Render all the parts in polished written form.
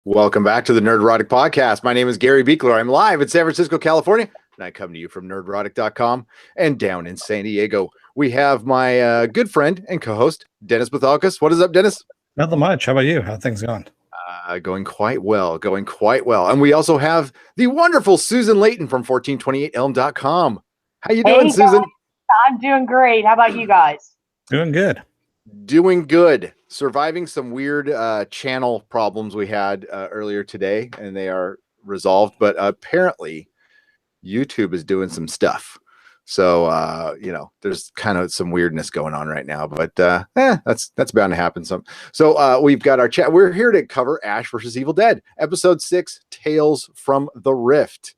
Welcome back to the Nerdrotic Podcast. My name is Gary Buechler. I'm live in San Francisco, California, and I come to you from nerdrotic.com. And down in San Diego, we have my good friend and co-host, Dennis Bithoulkas. What is up, Dennis? Nothing much. How about you? How things going? Going quite well. And we also have the wonderful Susan Leighton from 1428elm.com. How you doing, Susan? Guys, I'm doing great. How about you guys? Doing good. Doing good. Surviving some weird channel problems we had earlier today, and they are resolved. But apparently, YouTube is doing some stuff. So there's kind of some weirdness going on right now. But that's bound to happen. So we've got our chat. We're here to cover Ash versus Evil Dead, Episode 6, Tales from the Rift.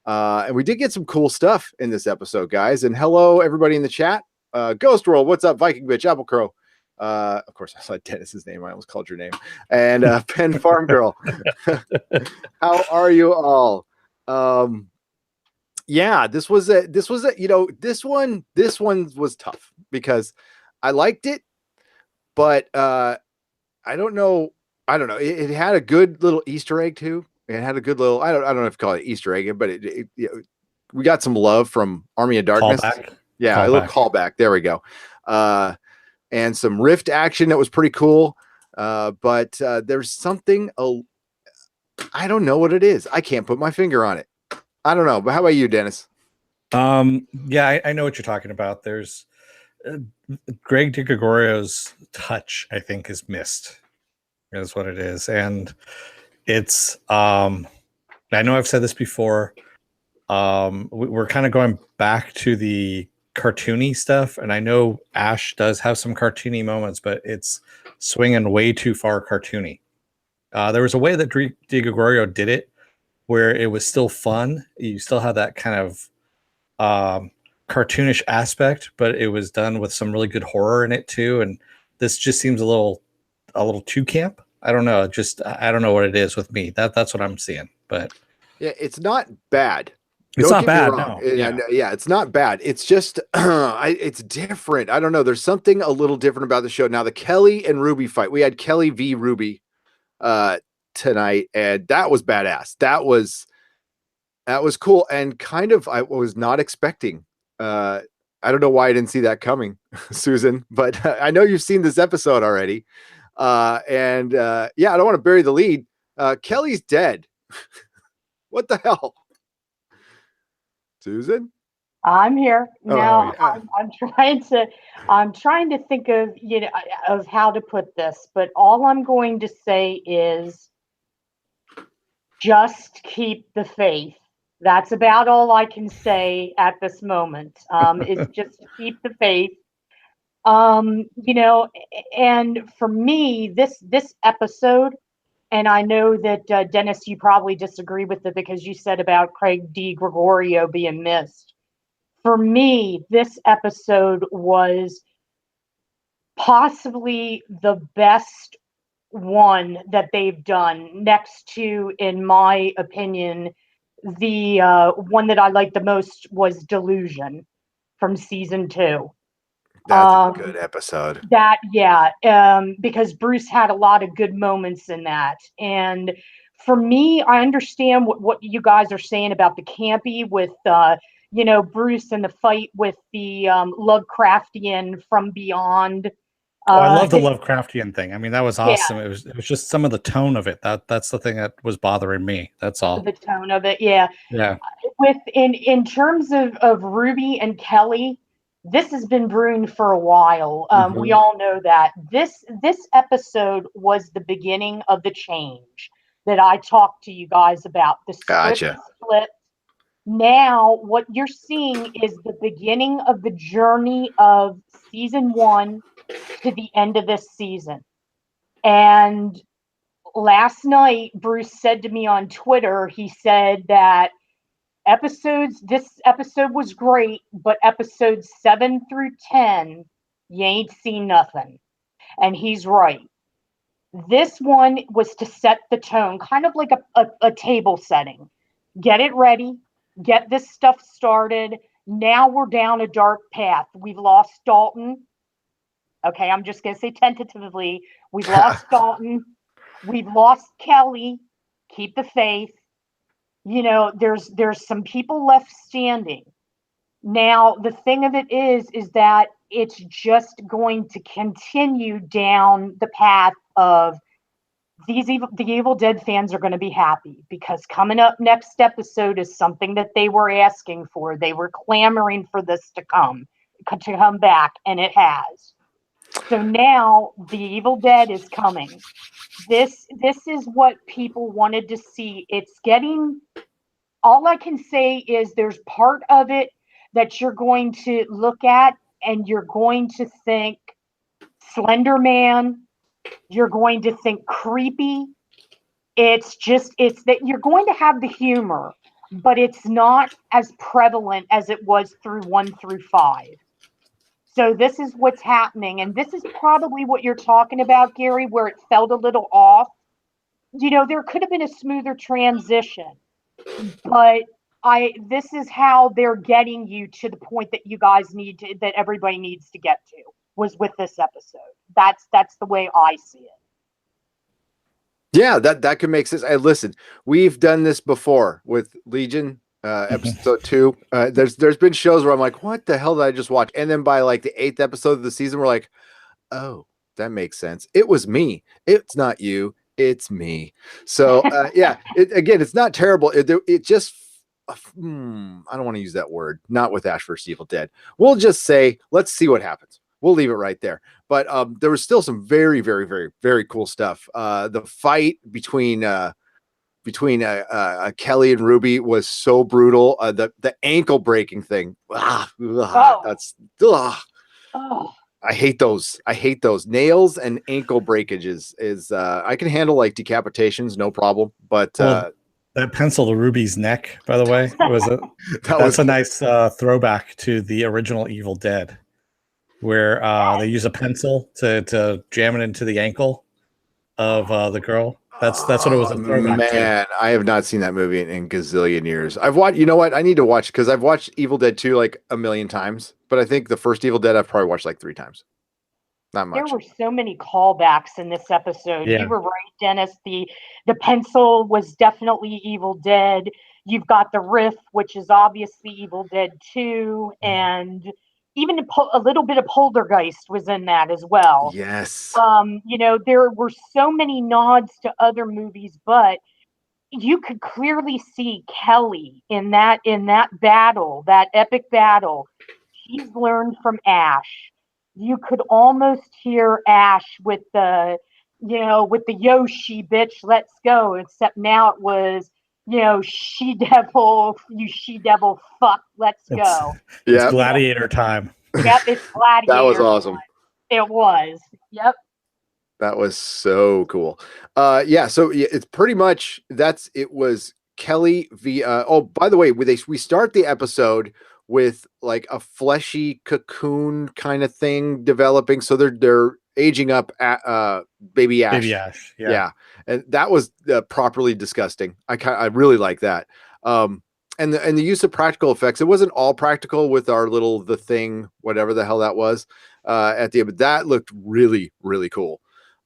And we did get some cool stuff in this episode, guys. And hello, everybody in the chat. Ghost World, what's up? Viking Bitch, Apple Crow. Of course, I saw Dennis's name. I almost called your name. And Penn Farm Girl. How are you all? Yeah, this one was tough because I liked it, but I don't know. It had a good little Easter egg too. It had a good little, I don't know if you call it Easter egg, but we got some love from Army of Darkness. Callback. Yeah, a little callback. There we go. And some Rift action that was pretty cool. But there's something, I don't know what it is. I can't put my finger on it. I don't know. But how about you, Dennis? Yeah, I know what you're talking about. There's Greg DiGregorio's touch, I think, is missed. Is what it is. And it's, I know I've said this before. We're kind of going back to the cartoony stuff, and I know Ash does have some cartoony moments, but it's swinging way too far cartoony. There was a way that DiGregorio did it where it was still fun. You still had that kind of cartoonish aspect, but it was done with some really good horror in it too. And this just seems a little too camp. I don't know. I don't know what it is with me. That's what I'm seeing. But yeah, it's not bad. It's not bad. No. Yeah, it's not bad. It's just it's different. I don't know. There's something a little different about the show. Now, the Kelly and Ruby fight. We had Kelly v. Ruby tonight, and that was badass. That was cool, and kind of I was not expecting. I don't know why I didn't see that coming, Susan, but I know you've seen this episode already. I don't want to bury the lead. Kelly's dead. What the hell? Susan? I'm here. Now yeah. I'm trying to think of how to put this, but all I'm going to say is just keep the faith. That's about all I can say at this moment. Is just keep the faith. And for me, this episode, and I know that Dennis, you probably disagree with it because you said about Craig DiGregorio being missed. For me, this episode was possibly the best one that they've done, next to, in my opinion, the one that I liked the most was Delusion from season 2. That's a good episode. Because Bruce had a lot of good moments in that. And for me, I understand what you guys are saying about the campy with, Bruce and the fight with the Lovecraftian from beyond. I love the Lovecraftian thing. I mean, that was awesome. Yeah. It was just some of the tone of it. That's the thing that was bothering me. That's all. The tone of it, yeah. Yeah. In terms of Ruby and Kelly, this has been brewing for a while. We all know that. This episode was the beginning of the change that I talked to you guys about. The script split. Now, what you're seeing is the beginning of the journey of season 1 to the end of this season. And last night, Bruce said to me on Twitter, he said that this episode was great, but episodes 7 through 10, you ain't seen nothing. And he's right. This one was to set the tone, kind of like a table setting. Get it ready, get this stuff started. Now we're down a dark path. We've lost Dalton. Okay, I'm just going to say tentatively, we've lost Dalton. We've lost Kelly. Keep the faith. There's some people left standing. Now, the thing of it is that it's just going to continue down the path of the Evil Dead fans are going to be happy because coming up next episode is something that they were asking for. They were clamoring for this to come back, and it has. So now the Evil Dead is coming. This is what people wanted to see. It's getting. All I can say is there's part of it that you're going to look at and you're going to think Slender Man. You're going to think creepy. It's that you're going to have the humor, but it's not as prevalent as it was through 1 through 5. So this is what's happening. And this is probably what you're talking about, Gary, where it felt a little off. There could have been a smoother transition, but this is how they're getting you to the point that you guys that everybody needs to get to was with this episode. That's the way I see it. Yeah, that could make sense. Listen, we've done this before with Legion, episode 2. There's been shows where I'm like, what the hell did I just watch? And then by like the 8th episode of the season, we're like, oh, that makes sense. It was me. It's not you. It's me. So yeah, it's not terrible. It just, I don't want to use that word. Not with Ash vs. Evil Dead. We'll just say, let's see what happens. We'll leave it right there. But there was still some very, very, very, very cool stuff. The fight between Kelly and Ruby was so brutal. The ankle breaking thing. That's. I hate those. Nails and ankle breakages is I can handle like decapitations, no problem. But that pencil to Ruby's neck, by the way, that's a nice throwback to the original Evil Dead, where they use a pencil to jam it into the ankle of the girl. That's what it was a throwback to. Man, I have not seen that movie in gazillion years. I've watched, you know what? I need to watch because I've watched Evil Dead 2 like a million times, but I think the first Evil Dead I've probably watched like 3 times. Not much. There were so many callbacks in this episode. Yeah. You were right, Dennis. The pencil was definitely Evil Dead. You've got the riff, which is obviously Evil Dead 2, and even a little bit of Poltergeist was in that as well. Yes. There were so many nods to other movies, but you could clearly see Kelly in that battle, that epic battle. She's learned from Ash. You could almost hear Ash with the Yoshi bitch, let's go. Except now it was, she devil, fuck, let's go. It's gladiator time. Yep, it's gladiator. That was awesome. It was. Yep. That was so cool. So it's pretty much it was Kelly via. Oh, by the way, we start the episode with like a fleshy cocoon kind of thing developing. So they're aging up baby Ash. Baby Ash. Yeah. And that was properly disgusting. I really like that. And the use of practical effects. It wasn't all practical with our the thing, whatever the hell that was at the end, but that looked really, really cool.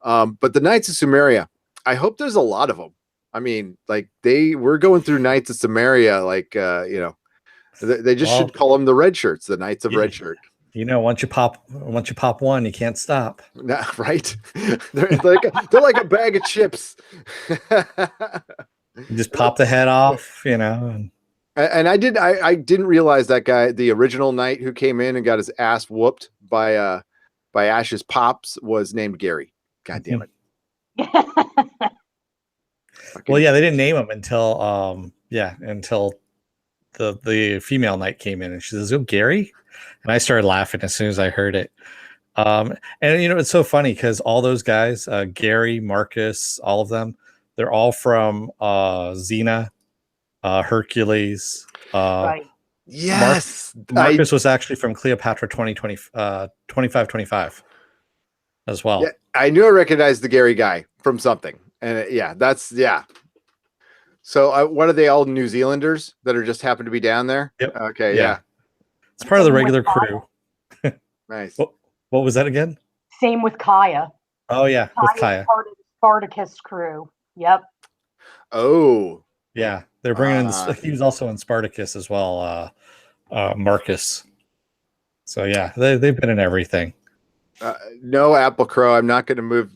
But the Knights of Sumeria, I hope there's a lot of them. I mean, like we're going through Knights of Sumeria, like, they just should call them the Red Shirts, the Knights of Red Shirt. Once you pop one, you can't stop. Right? They're like a bag of chips. You just pop the head off, And I didn't realize that guy, the original knight who came in and got his ass whooped by Ash's pops, was named Gary. God damn it. Well, yeah, they didn't name him until the female knight came in and she says, "Oh, Gary," and I started laughing as soon as I heard it. And it's so funny because all those guys, Gary, Marcus, all of them, they're all from Xena, Hercules. Right. Yes, Marcus was actually from Cleopatra 2525 as well. Yeah, I knew I recognized the Gary guy from something, and So what are they all New Zealanders that are just happen to be down there? Yep. Okay. Yeah. It's part of the regular crew. Nice. What was that again? Same with Kaya. Oh yeah, with Kaya. Part of the Spartacus crew. Yep. Oh, Yeah, they're bringing in this. He was also in Spartacus as well, Marcus. So yeah, they've been in everything. no, Apple Crow, I'm not going to move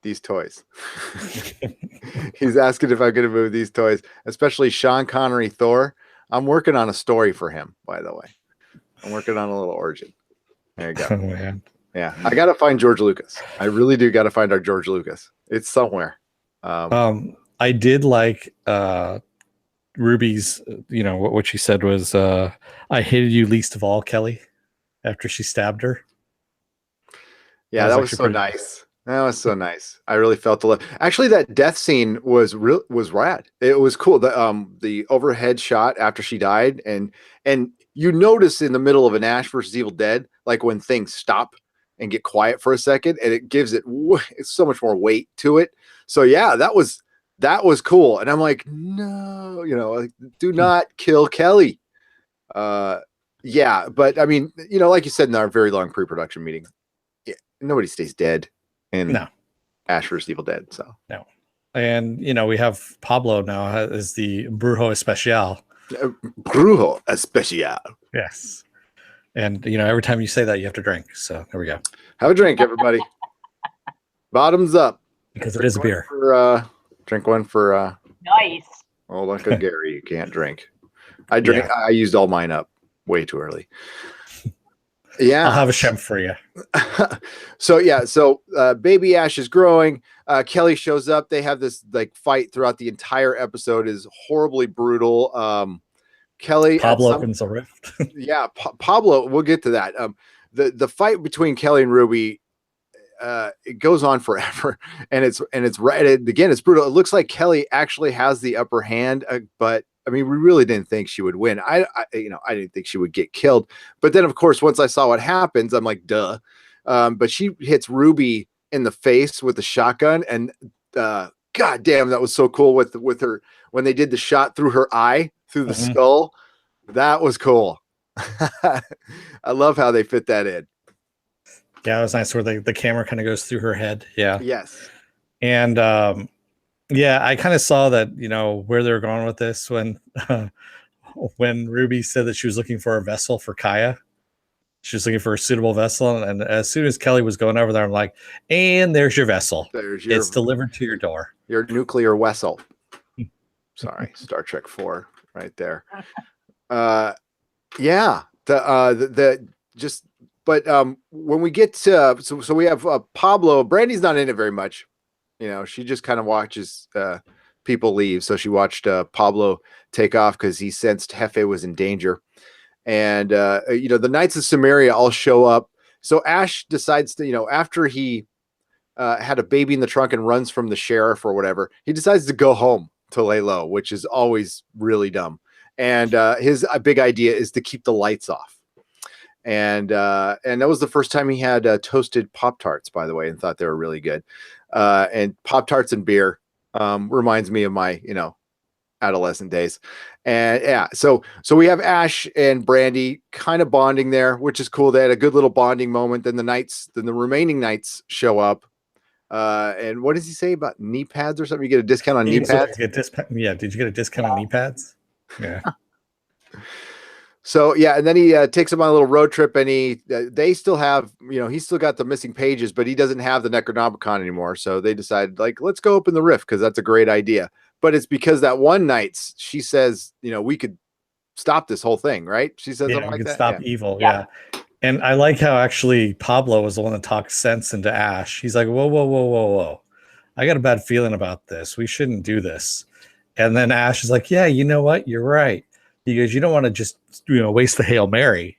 these toys. He's asking if I'm going to move these toys, especially Sean Connery Thor. I'm working on a story for him, by the way. I'm working on a little origin. There you go. Oh man. Yeah, I got to find George Lucas. I really do got to find our George Lucas. It's somewhere. I did like Ruby's, what she said was, I hated you least of all, Kelly, after she stabbed her. Yeah, that was so nice. That was so nice. I really felt the love. Actually, that death scene was rad. It was cool. The overhead shot after she died, and you notice in the middle of an Ash versus Evil Dead, like when things stop and get quiet for a second, and it gives it's so much more weight to it. So yeah, that was cool. And I'm like, no, like, do not kill Kelly. Yeah, but I mean, like you said in our very long pre-production meeting, nobody stays dead in Ash vs. Evil Dead. So no. And we have Pablo now as the Brujo Especial. Brujo Especial. Yes. And every time you say that, you have to drink. So there we go. Have a drink, everybody. Bottoms up. Because it is a beer. Drink one for nice. Old Uncle Gary. You can't drink. I drink. Yeah. I used all mine up way too early. Yeah, I'll have a shemp for you. So baby Ash is growing. Kelly shows up. They have this like fight throughout the entire episode. Is horribly brutal. Kelly Pablo opens a rift. Yeah, Pablo. We'll get to that. The fight between Kelly and Ruby, it goes on forever, and it's right again. It's brutal. It looks like Kelly actually has the upper hand, but I mean, we really didn't think she would win. I didn't think she would get killed. But then, of course, once I saw what happens, I'm like, duh. But she hits Ruby in the face with the shotgun, and god damn, that was so cool with her when they did the shot through her eye, through the skull. That was cool. I love how they fit that in. Yeah, it was nice where the camera kind of goes through her head. Yeah. Yes. And yeah, I kind of saw that, where they're going with this when Ruby said that she was looking for a vessel for Kaya. She was looking for a suitable vessel. And as soon as Kelly was going over there, I'm like, and there's your vessel. It's delivered to your door. Your nuclear vessel. Sorry, Star Trek 4 right there. Yeah. When we get to, so we have Pablo. Brandy's not in it very much. She just kind of watches people leave. So she watched Pablo take off because he sensed Jefe was in danger. And, the Knights of Samaria all show up. So Ash decides to, after he had a baby in the trunk and runs from the sheriff or whatever, he decides to go home to lay low, which is always really dumb. And his big idea is to keep the lights off. And that was the first time he had toasted Pop-Tarts, by the way, and thought they were really good. And Pop-Tarts and beer reminds me of my, adolescent days. And yeah, so we have Ash and Brandy kind of bonding there, which is cool. They had a good little bonding moment. Then the remaining Knights show up. And what does he say about knee pads or something? You get a discount on knee pads? Yeah, did you get a discount on knee pads? Yeah. So yeah, and then he takes him on a little road trip, and they still have, he's still got the missing pages, but he doesn't have the Necronomicon anymore. So they decide, like, let's go open the rift because that's a great idea. But it's because that one night she says, we could stop this whole thing, right? She says something like that. Stop evil, yeah. And I like how actually Pablo was the one that talked sense into Ash. He's like, whoa. I got a bad feeling about this. We shouldn't do this. And then Ash is like, yeah, you know what? You're right. He goes, you don't want to just, waste the Hail Mary.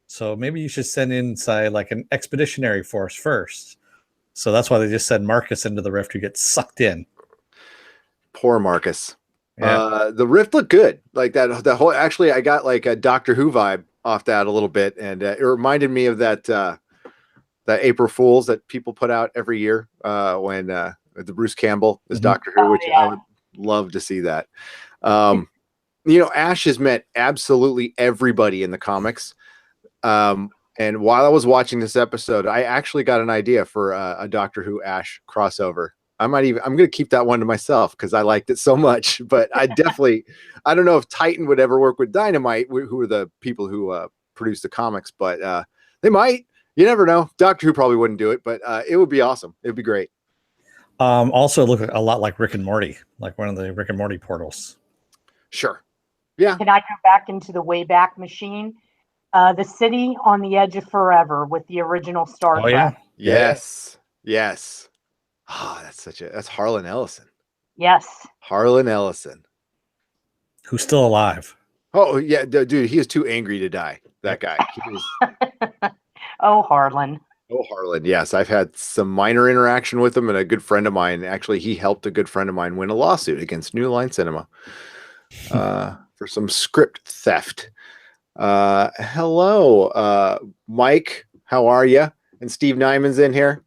So maybe you should send inside like an expeditionary force first. So that's why they just send Marcus into the rift to get sucked in. Poor Marcus. Yeah. The rift looked good. Like that whole, actually, I got like a Doctor Who vibe off that a little bit. And it reminded me of that April Fools that people put out every year when the Bruce Campbell is Doctor Who, which I would love to see that. Ash has met absolutely everybody in the comics. And while I was watching this episode, I actually got an idea for a Doctor Who Ash crossover. I'm going to keep that one to myself because I liked it so much. But I don't know if Titan would ever work with Dynamite, who are the people who produce the comics, but they might. You never know. Doctor Who probably wouldn't do it, but it would be awesome. It would be great. Also look a lot like Rick and Morty, like one of the Rick and Morty portals. Sure. Yeah. Can I go back into the Wayback Machine? The City on the Edge of Forever with the original Star Trek. Yes. Yes. Oh, that's Harlan Ellison. Yes. Harlan Ellison. Who's still alive. Oh, yeah, dude, he is too angry to die. That guy. Oh, Harlan. Oh, Harlan. Yes, I've had some minor interaction with him, and a good friend of mine, actually, he helped a good friend of mine win a lawsuit against New Line Cinema for some script theft. Hello, Mike. How are you? And Steve Nyman's in here.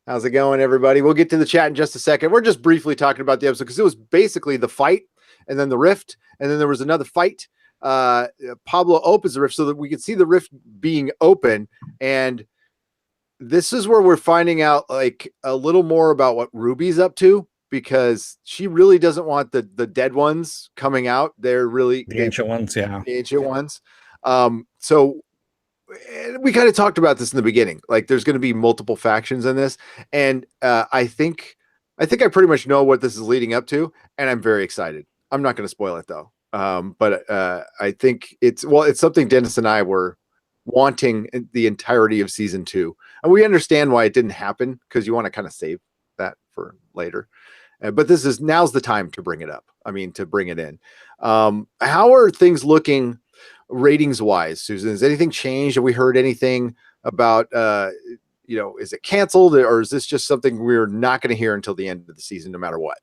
How's it going, everybody? We'll get to the chat in just a second. We're just briefly talking about the episode because it was basically the fight and then the rift, and then there was another fight. Pablo opens the rift so that we could see the rift being open, and this is where we're finding out like a little more about what Ruby's up to, because she really doesn't want the dead ones coming out. They're really the ancient ones. Yeah. The ancient ones. So we kind of talked about this in the beginning. Like, there's going to be multiple factions in this, and I think I pretty much know what this is leading up to, and I'm very excited. I'm not going to spoil it though, but I think it's something Dennis and I were wanting the entirety of season 2, and we understand why it didn't happen because you want to kind of save that for later. But now's the time to bring it up. I mean, to bring it in. How are things looking ratings wise, Susan? Has anything changed? Have we heard anything about is it canceled, or is this just something we're not going to hear until the end of the season no matter what?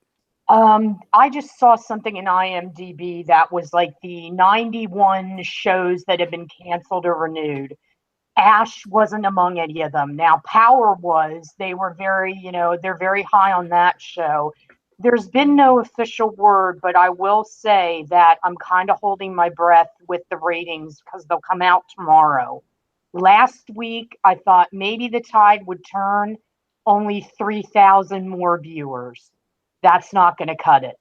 I just saw something in IMDb that was like the 91 shows that have been canceled or renewed. Ash wasn't among any of them. Now Power was. They were they're very high on that show. There's been no official word, but I will say that I'm kind of holding my breath with the ratings because they'll come out tomorrow. Last week, I thought maybe the tide would turn. Only 3,000 more viewers. That's not going to cut it.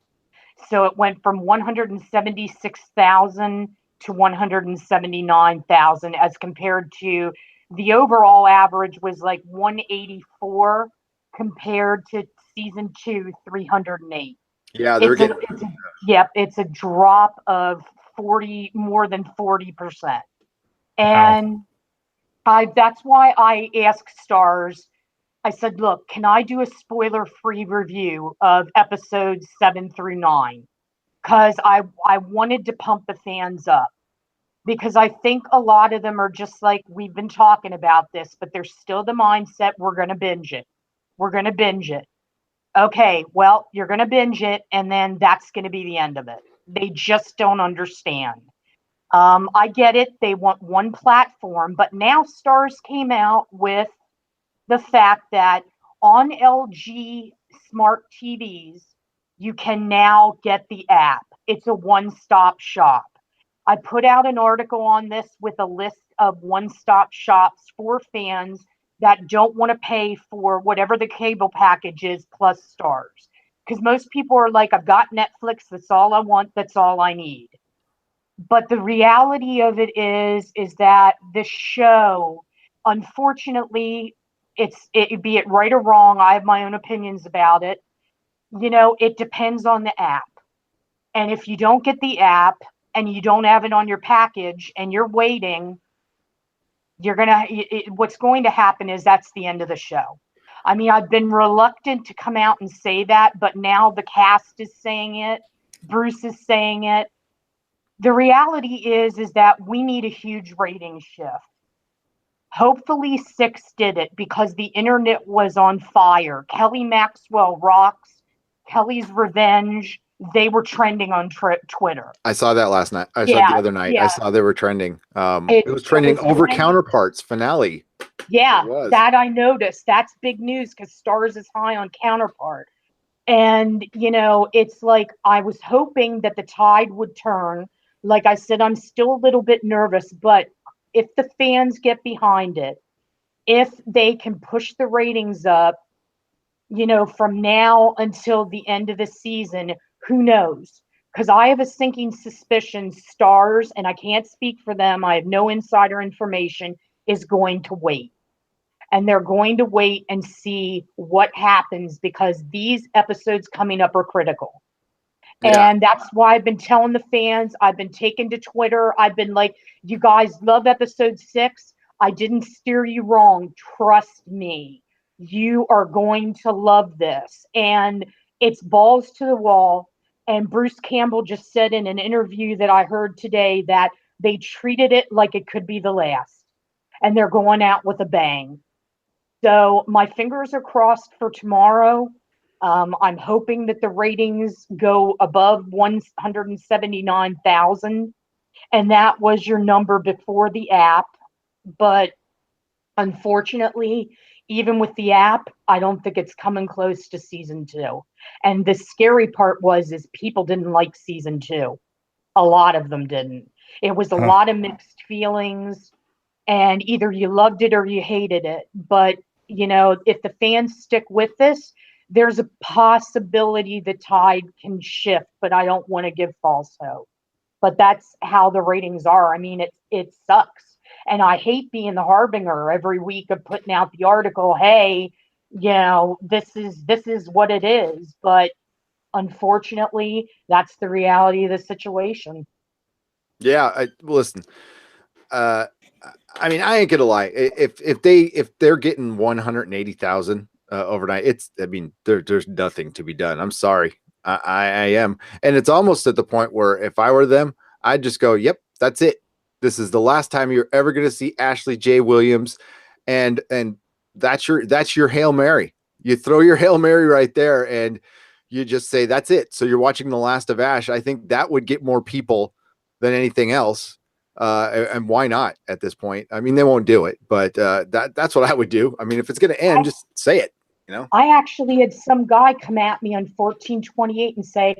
So it went from 176,000 to 179,000 as compared to the overall average was like 184 compared to season 2, 308. Yeah, it's a drop of more than 40%. And that's why I asked Stars. I said, look, can I do a spoiler-free review of episodes 7 through 9? Because I wanted to pump the fans up. Because I think a lot of them are just like, we've been talking about this, but there's still the mindset, we're going to binge it. We're going to binge it. Okay, well, you're going to binge it, and then that's going to be the end of it. They just don't understand. I get it. They want one platform, but now Stars came out with the fact that on LG smart TVs, you can now get the app. It's a one-stop shop. I put out an article on this with a list of one-stop shops for fans that don't want to pay for whatever the cable package is plus Stars. Because most people are like, I've got Netflix, that's all I want, that's all I need. But the reality of it is that the show, unfortunately, be it right or wrong, I have my own opinions about it. It depends on the app. And if you don't get the app and you don't have it on your package and you're waiting, what's going to happen is that's the end of the show. I mean, I've been reluctant to come out and say that, but now the cast is saying it. Bruce is saying it. The reality is that we need a huge rating shift. Hopefully 6 did it because the internet was on fire. Kelly Maxwell rocks. Kelly's Revenge. They were trending on Twitter. I saw that last night. I saw the other night. Yeah. I saw they were trending. It was trending over Counterparts finale. Yeah, that I noticed. That's big news because Stars is high on Counterpart. And, it's like I was hoping that the tide would turn. Like I said, I'm still a little bit nervous, but if the fans get behind it, if they can push the ratings up, from now until the end of the season, who knows? Because I have a sinking suspicion Stars, and I can't speak for them, I have no insider information, is going to wait. And they're going to wait and see what happens because these episodes coming up are critical. Yeah. And that's why I've been telling the fans, I've been taking to Twitter. I've been like, you guys love episode 6. I didn't steer you wrong. Trust me. You are going to love this. And it's balls to the wall. And Bruce Campbell just said in an interview that I heard today that they treated it like it could be the last. And they're going out with a bang. So my fingers are crossed for tomorrow. I'm hoping that the ratings go above 179,000, and that was your number before the app. But unfortunately, even with the app, I don't think it's coming close to season 2. And the scary part is people didn't like season 2. A lot of them didn't. It was a lot of mixed feelings, and either you loved it or you hated it. But if the fans stick with this, there's a possibility the tide can shift, but I don't want to give false hope. But that's how the ratings are. I mean, it sucks. And I hate being the harbinger every week of putting out the article, hey, this is what it is. But unfortunately, that's the reality of the situation. Yeah, listen. I mean, I ain't gonna lie. If they're getting 180,000 overnight, there's nothing to be done. I'm sorry, I am, and it's almost at the point where if I were them, I'd just go, yep, that's it. This is the last time you're ever gonna see Ashley J. Williams, and that's your Hail Mary. You throw your Hail Mary right there, and you just say that's it. So you're watching the last of Ash. I think that would get more people than anything else. And why not at this point? I mean, they won't do it, but that's what I would do. I mean, if it's going to end, just say it. I actually had some guy come at me on 1428 and say,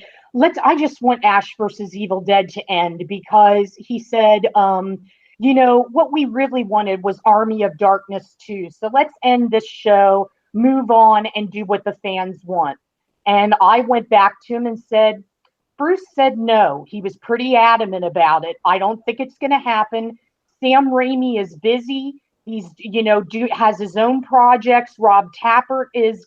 I just want Ash versus Evil Dead to end, because he said, what we really wanted was Army of Darkness 2. So let's end this show, move on, and do what the fans want. And I went back to him and said, Bruce said no. He was pretty adamant about it. I don't think it's going to happen. Sam Raimi is busy. He's, has his own projects. Rob Tappert is,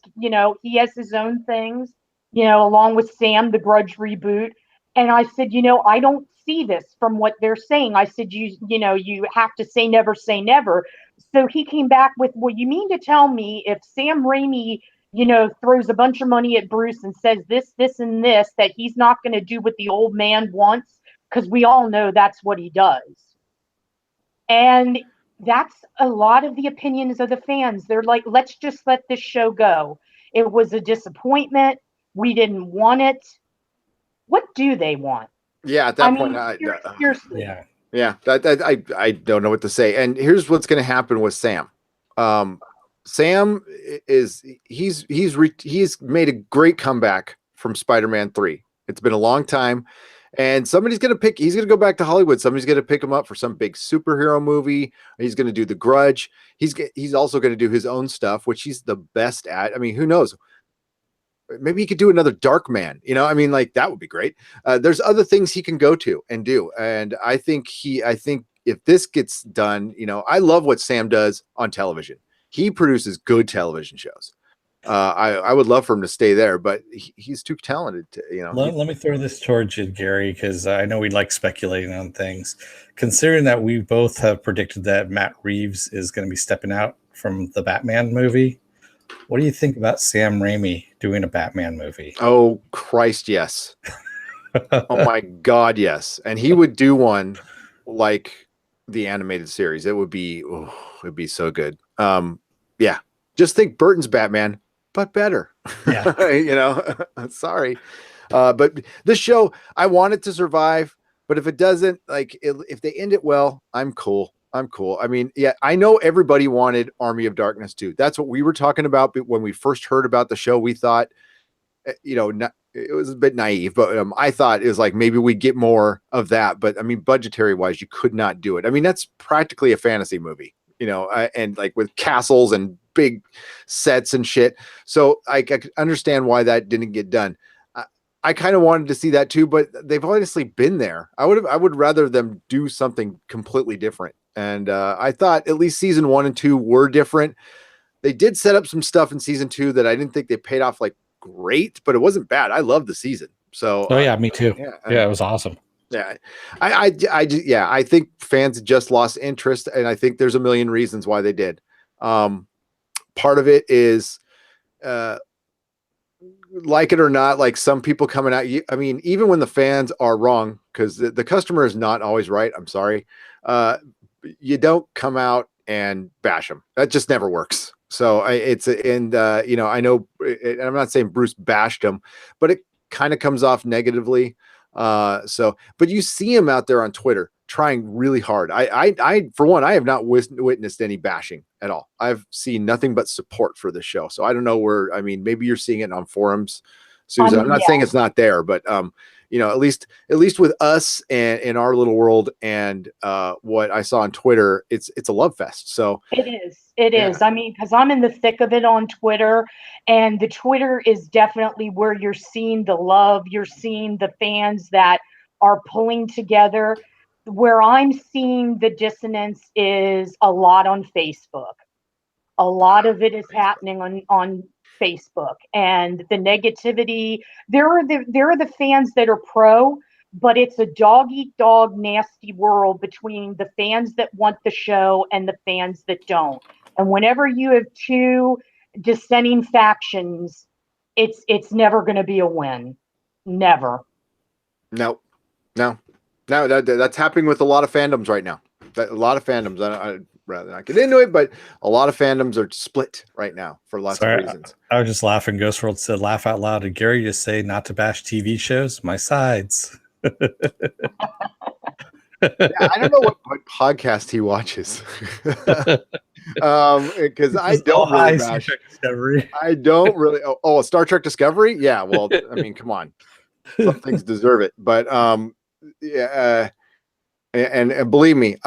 he has his own things, along with Sam, the Grudge reboot. And I said, I don't see this from what they're saying. I said, you have to say never say never. So he came back with, well, you mean to tell me if Sam Raimi throws a bunch of money at Bruce and says this, and this, that he's not going to do what the old man wants? Because we all know that's what he does. And that's a lot of the opinions of the fans. They're like, let's just let this show go. It was a disappointment. We didn't want it. What do they want? Yeah, at that point, seriously. Yeah, I don't know what to say. And here's what's going to happen with Sam. Sam he's made a great comeback from Spider-Man 3. It's been a long time, and he's going to go back to Hollywood. Somebody's going to pick him up for some big superhero movie. He's going to do The Grudge. He's also going to do his own stuff, which he's the best at. I mean, who knows? Maybe he could do another Dark Man. That would be great. There's other things he can go to and do. And I think if this gets done, I love what Sam does on television. He produces good television shows. I would love for him to stay there, but he's too talented to, Let me throw this towards you, Gary, because I know we like speculating on things. Considering that we both have predicted that Matt Reeves is going to be stepping out from the Batman movie, what do you think about Sam Raimi doing a Batman movie? Oh, Christ, yes. Oh, my God, yes. And he would do one like the animated series. It'd be so good. Yeah. Just think Burton's Batman, but better. Yeah. Sorry. But this show, I want it to survive. But if it doesn't, if they end it well, I'm cool. I mean, yeah, I know everybody wanted Army of Darkness 2. That's what we were talking about when we first heard about the show. We thought, it was a bit naive, but I thought it was like maybe we get more of that. But I mean, budgetary wise, you could not do it. I mean, that's practically a fantasy movie. and like with castles and big sets and shit. So I could understand why that didn't get done. I kind of wanted to see that too, but they've obviously been there. I would rather them do something completely different. And I thought at least season 1 and 2 were different. They did set up some stuff in season 2 that I didn't think they paid off like great, but it wasn't bad. I loved the season. So oh yeah, me too. yeah, It was awesome. Yeah, I think fans just lost interest, and I think there's a million reasons why they did. Part of it is, like it or not, like some people coming out. I mean, even when the fans are wrong, because the customer is not always right. I'm sorry. You don't come out and bash them. That just never works. So I know, and I'm not saying Bruce bashed him, but it kind of comes off negatively. But you see him out there on Twitter trying really hard. I for one, I have not witnessed any bashing at all. I've seen nothing but support for the show. So I don't know where, I mean, maybe you're seeing it on forums, Susan. I'm not saying it's not there, but at least with us and in our little world and what I saw on Twitter, it's a love fest. So it is. I mean, because I'm in the thick of it on Twitter, and the Twitter is definitely where you're seeing the love, you're seeing the fans that are pulling together. Where I'm seeing the dissonance is a lot on Facebook. A lot of it is happening on Facebook, and the negativity. There are the fans that are pro, but it's a dog eat dog nasty world between the fans that want the show and the fans that don't. And whenever you have two dissenting factions, it's never going to be a win. Never. No. That's happening with a lot of fandoms right now. A lot of fandoms. I'd rather not get into it, but a lot of fandoms are split right now for lots of reasons. I was just laughing. Ghost World said, "Laugh out loud." Did Gary just say not to bash TV shows? My sides. I don't know what podcast he watches. Because I don't really bash Discovery. I don't really. Oh, Star Trek Discovery. Yeah. Well, I mean, come on. Some things deserve it, but yeah. And believe me,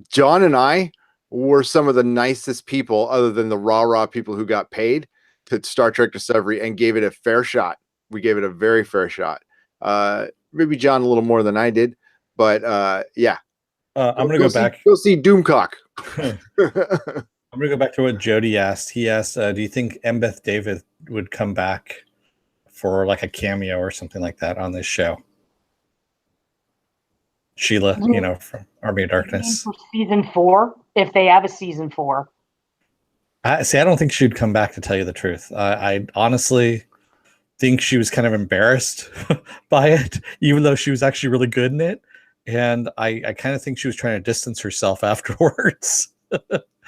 John and I were some of the nicest people, other than the rah people who got paid, to Star Trek Discovery and gave it a fair shot. We gave it a very fair shot. Maybe John a little more than I did, but yeah. I'm gonna go back. Go see Doomcock. I'm gonna go back to what Jody asked. He asked, "Do you think Embeth David would come back for like a cameo or something like that on this show?" Sheila, from Army of Darkness. For season 4, if they have a season 4. I don't think she'd come back, to tell you the truth. I honestly think she was kind of embarrassed by it, even though she was actually really good in it. And I kind of think she was trying to distance herself afterwards.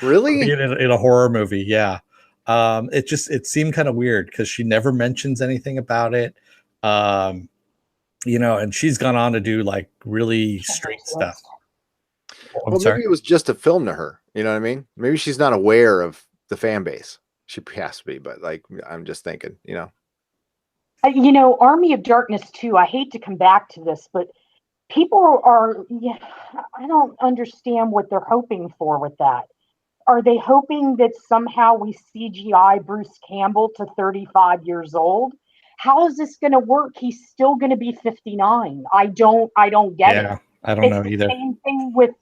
Really? in a horror movie, yeah. It seemed kind of weird because she never mentions anything about it. And she's gone on to do like really straight stuff. Well, maybe it was just a film to her. You know what I mean? Maybe she's not aware of the fan base. She has to be, but like, I'm just thinking, Army of Darkness too. I hate to come back to this, but people I don't understand what they're hoping for with that. Are they hoping that somehow we CGI Bruce Campbell to 35 years old? How is this going to work? He's still going to be 59. I don't get it. I don't know either.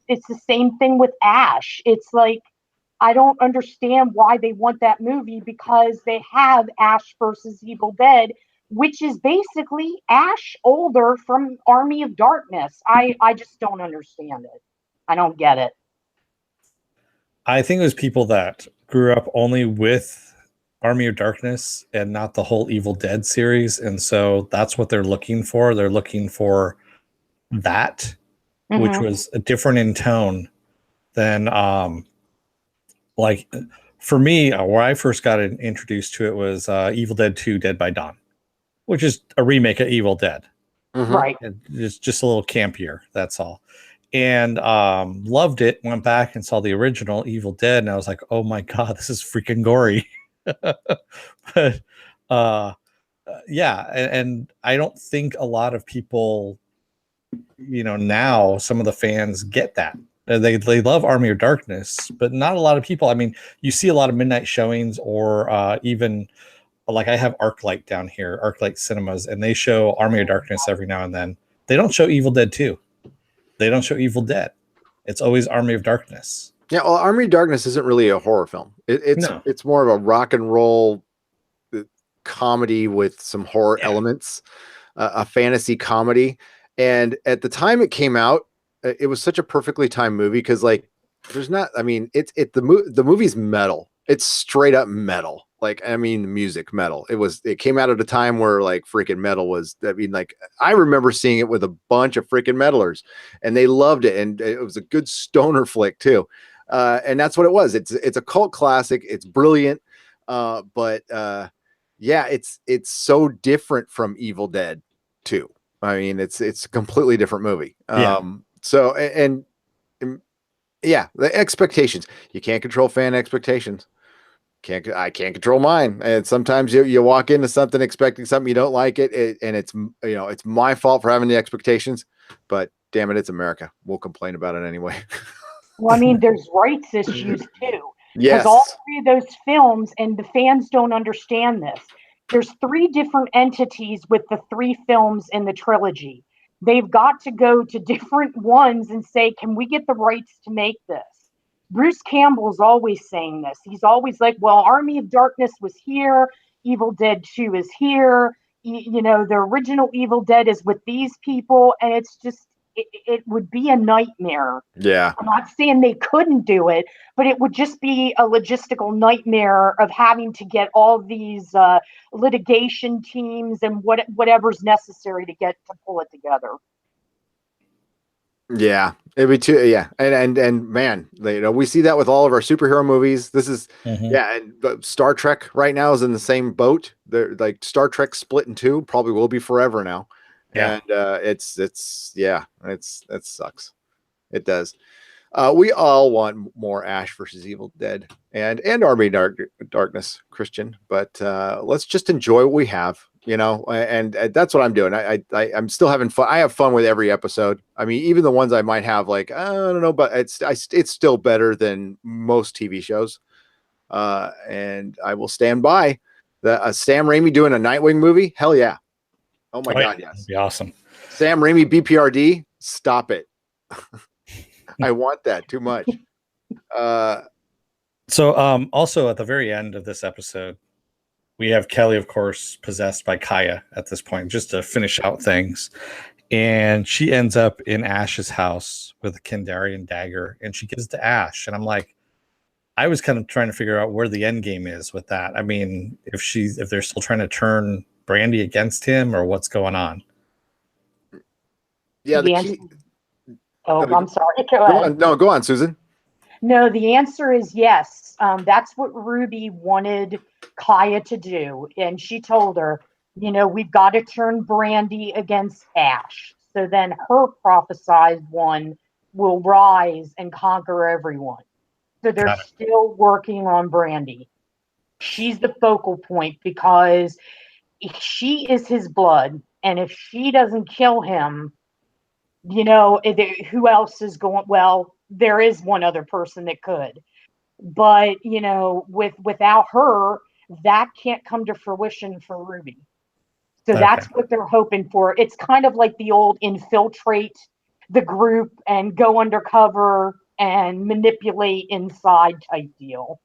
It's the same thing with Ash. It's like, I don't understand why they want that movie, because they have Ash versus Evil Dead, which is basically Ash older from Army of Darkness. I just don't understand it. I don't get it. I think it was people that grew up only with Army of Darkness and not the whole Evil Dead series, and so that's what they're looking for. They're looking for that, which was different in tone than like for me, where I first got introduced to it was Evil Dead 2: Dead by Dawn, which is a remake of Evil Dead, right? It's just a little campier, that's all. And loved it. Went back and saw the original Evil Dead, and I was like, "Oh my god, this is freaking gory!" But yeah, and I don't think a lot of people, now some of the fans get that. They love Army of Darkness, but not a lot of people. I mean, you see a lot of midnight showings, or even like I have ArcLight down here, ArcLight Cinemas, and they show Army of Darkness every now and then. They don't show Evil Dead 2. They don't show Evil Dead. It's always Army of Darkness. Yeah, well, Army of Darkness isn't really a horror film. It's more of a rock and roll comedy with some horror elements, a fantasy comedy. And at the time it came out, it was such a perfectly timed movie because, like, there's not. I mean, the movie's metal. It's straight up metal. Like, I mean, music metal. It came out at a time where, like, freaking metal was. I mean, like, I remember seeing it with a bunch of freaking metalers, and they loved it, and it was a good stoner flick too. And that's what it was. It's a cult classic. It's brilliant. But yeah, it's so different from Evil Dead 2. I mean, it's a completely different movie. Yeah. So yeah, the expectations. You can't control fan expectations. I can't control mine. And sometimes you walk into something expecting something, you don't like it, and it's it's my fault for having the expectations. But damn it, it's America. We'll complain about it anyway. Well, I mean, there's rights issues too. Yes. Because all three of those films, and the fans don't understand this, there's 3 different entities with the 3 films in the trilogy. They've got to go to different ones and say, can we get the rights to make this? Bruce Campbell's always saying this. He's always like, well, Army of Darkness was here. Evil Dead 2 is here. The original Evil Dead is with these people. And it's just, it would be a nightmare. Yeah. I'm not saying they couldn't do it, but it would just be a logistical nightmare of having to get all these litigation teams and whatever's necessary to pull it together. Yeah, it'd be too. Yeah, and man, we see that with all of our superhero movies. This is yeah, and Star Trek right now is in the same boat. They're like Star Trek split in 2, probably will be forever now. Yeah. And it sucks. It does. We all want more Ash versus Evil Dead and Army Darkness, Christian. But let's just enjoy what we have, and that's what I'm doing. I'm still having fun. I have fun with every episode. I mean, even the ones I might have like, I don't know, but it's still better than most TV shows. And I will stand by the Sam Raimi doing a Nightwing movie. Hell yeah. Oh my God. Yeah. Yes. That'd be awesome. Sam Raimi BPRD. Stop it. I want that too much. So also at the very end of this episode, we have Kelly, of course, possessed by Kaya at this point, just to finish out things. And she ends up in Ash's house with a Kandarian dagger, and she gives it to Ash. And I'm like, I was kind of trying to figure out where the end game is with that. I mean, if they're still trying to turn Brandy against him, or what's going on. Yeah, I'm sorry. Go on. No, go on, Susan. No, the answer is yes. That's what Ruby wanted Kaya to do. And she told her, we've got to turn Brandy against Ash. So then her prophesied one will rise and conquer everyone. So they're still working on Brandy. She's the focal point because she is his blood. And if she doesn't kill him, who else is going? Well, there is one other person that could, but without her, that can't come to fruition for Ruby. So that's what they're hoping for. It's kind of like the old infiltrate the group and go undercover and manipulate inside type deal.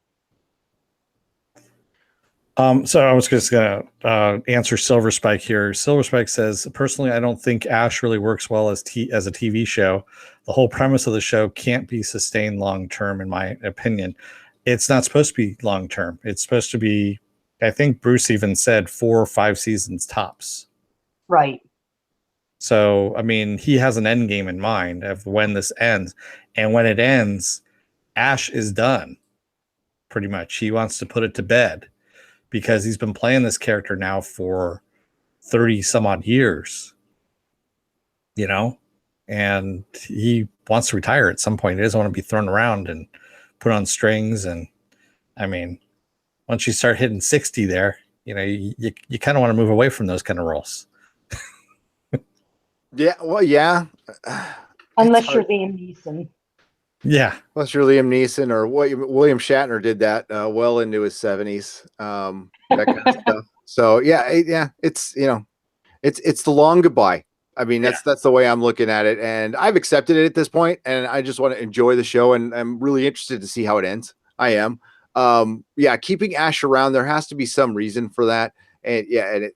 So I was just going to answer Silver Spike here. Silver Spike says, personally, I don't think Ash really works well as a TV show. The whole premise of the show can't be sustained long term, in my opinion. It's not supposed to be long term. It's supposed to be, I think Bruce even said 4 or 5 seasons tops. Right. So, I mean, he has an end game in mind of when this ends. And when it ends, Ash is done. Pretty much. He wants to put it to bed, because he's been playing this character now for 30 some odd years, and he wants to retire at some point. He doesn't want to be thrown around and put on strings. And I mean, once you start hitting 60 there, you kind of want to move away from those kind of roles. Yeah. Well, yeah. Unless you're Liam Neeson. Yeah. Unless you're Liam Neeson or William Shatner did that well into his 70s, that kind of stuff. So yeah, it's it's the long goodbye. I mean, that's the way I'm looking at it, and I've accepted it at this point, and I just want to enjoy the show, and I'm really interested to see how it ends. I am. Yeah, keeping Ash around, there has to be some reason for that, and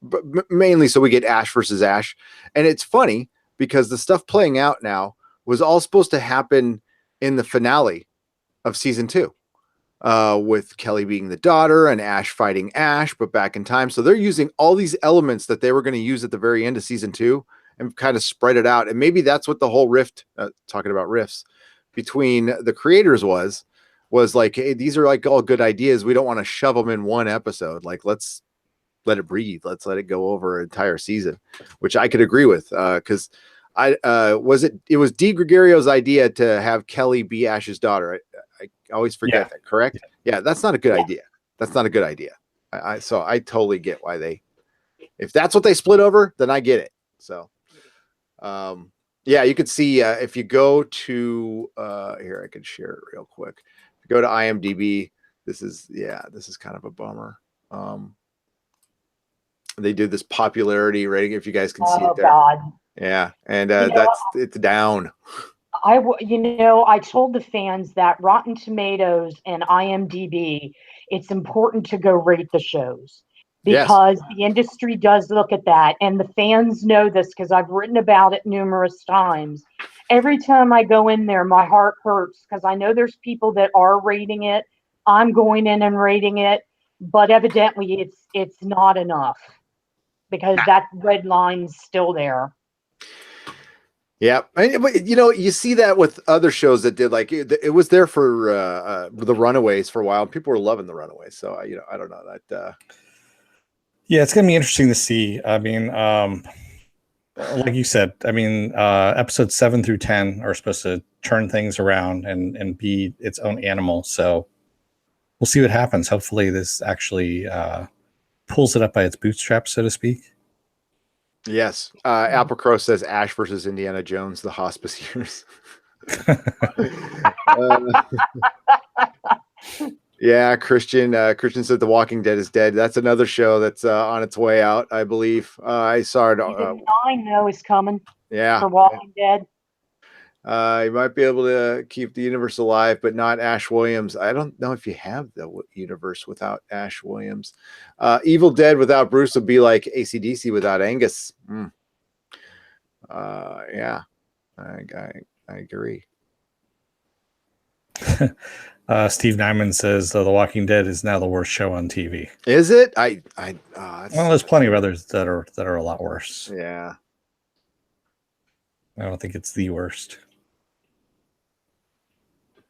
but mainly so we get Ash versus Ash, and it's funny because the stuff playing out now was all supposed to happen in the finale of season 2, with Kelly being the daughter and Ash fighting Ash, but back in time. So they're using all these elements that they were going to use at the very end of season 2 and kind of spread it out. And maybe that's what the whole rift, talking about rifts between the creators was like, hey, these are like all good ideas. We don't want to shove them in one episode. Like, let's let it breathe. Let's let it go over an entire season, which I could agree with. Cause it was Dee Gregorio's idea to have Kelly be Ash's daughter. I always forget that, correct? Yeah, that's not a good idea. That's not a good idea. So I totally get why if that's what they split over, then I get it. So, yeah, you could see if you go to here, I can share it real quick. If you go to IMDb, this is kind of a bummer. They did this popularity rating. If you guys can see it there. God. Yeah, and it's down. I told the fans that Rotten Tomatoes and IMDb, it's important to go rate the shows because the industry does look at that, and the fans know this because I've written about it numerous times. Every time I go in there, my heart hurts because I know there's people that are rating it. I'm going in and rating it, but evidently it's not enough because that red line's still there. Yeah, but you see that with other shows that did like it was there for the Runaways for a while. People were loving the Runaways, so I don't know that. Yeah, it's gonna be interesting to see. I mean, like you said, I mean, episodes 7 through 10 are supposed to turn things around and be its own animal. So we'll see what happens. Hopefully, this actually pulls it up by its bootstraps, so to speak. Yes. Applecrow says Ash versus Indiana Jones, the hospice years. Yeah, Christian said The Walking Dead is dead. That's another show that's on its way out, I believe. I saw it. Season 9 though is coming. Yeah. For Walking Dead. You might be able to keep the universe alive, but not Ash Williams. I don't know if you have the universe without Ash Williams. Evil Dead without Bruce would be like AC/DC without Angus. Yeah, I agree. Steve Nyman says The Walking Dead is now the worst show on TV. Is it? Well, there's plenty of others that are a lot worse. Yeah. I don't think it's the worst.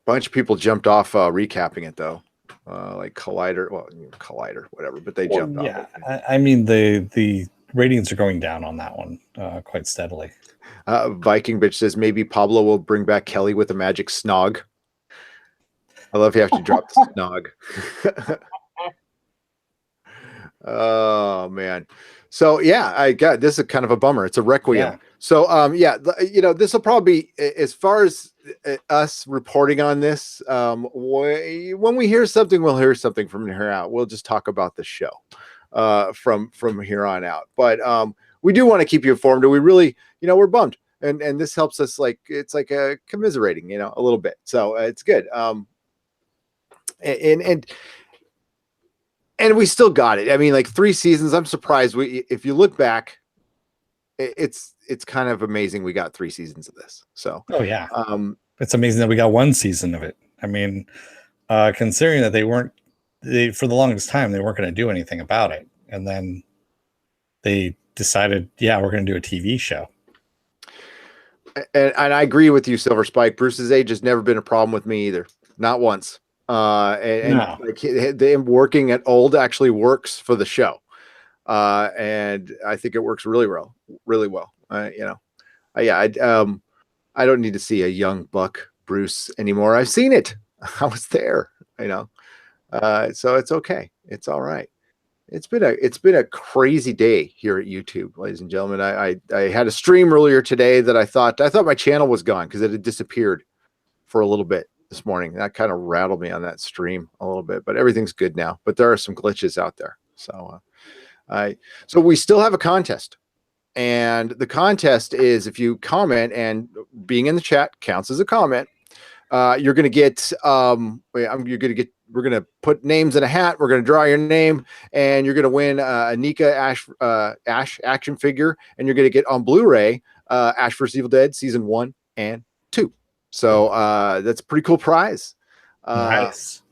Bunch of people jumped off recapping it though, like Collider, whatever. But they jumped off. Yeah, I mean the ratings are going down on that one quite steadily. Viking bitch says maybe Pablo will bring back Kelly with a magic snog. I love you have to drop the snog. Oh man. So yeah, I got this is kind of a bummer. It's a requiem. Yeah. So this will probably be as far as us reporting on this. When we hear something, we'll hear something from here out. We'll just talk about the show from here on out. But we do want to keep you informed. And we really, we're bummed, and this helps us. Like it's like a commiserating, a little bit. So it's good. And we still got it. I mean, like 3 seasons. I'm surprised. If you look back, it's kind of amazing. We got 3 seasons of this. So, yeah, it's amazing that we got 1 season of it. I mean, considering that for the longest time, they weren't going to do anything about it. And then they decided, we're going to do a TV show. And I agree with you, Silver Spike. Bruce's age has never been a problem with me either. Not once. No. Like them working at old actually works for the show. And I think it works really well. I don't need to see a young buck Bruce anymore. I've seen it. I was there, so it's okay. It's all right. It's been a crazy day here at YouTube, ladies and gentlemen. I had a stream earlier today that I thought my channel was gone because it had disappeared. for a little bit this morning. That kind of rattled me on that stream a little bit, but everything's good now. But there are some glitches out there. So so we still have a contest. And the contest is if you comment, and being in the chat counts as a comment, you're going to get, we're going to put names in a hat. We're going to draw your name, and you're going to win a Nika Ash action figure. And you're going to get on Blu-ray, Ash vs. Evil Dead season 1 and 2. So that's a pretty cool prize. Nice.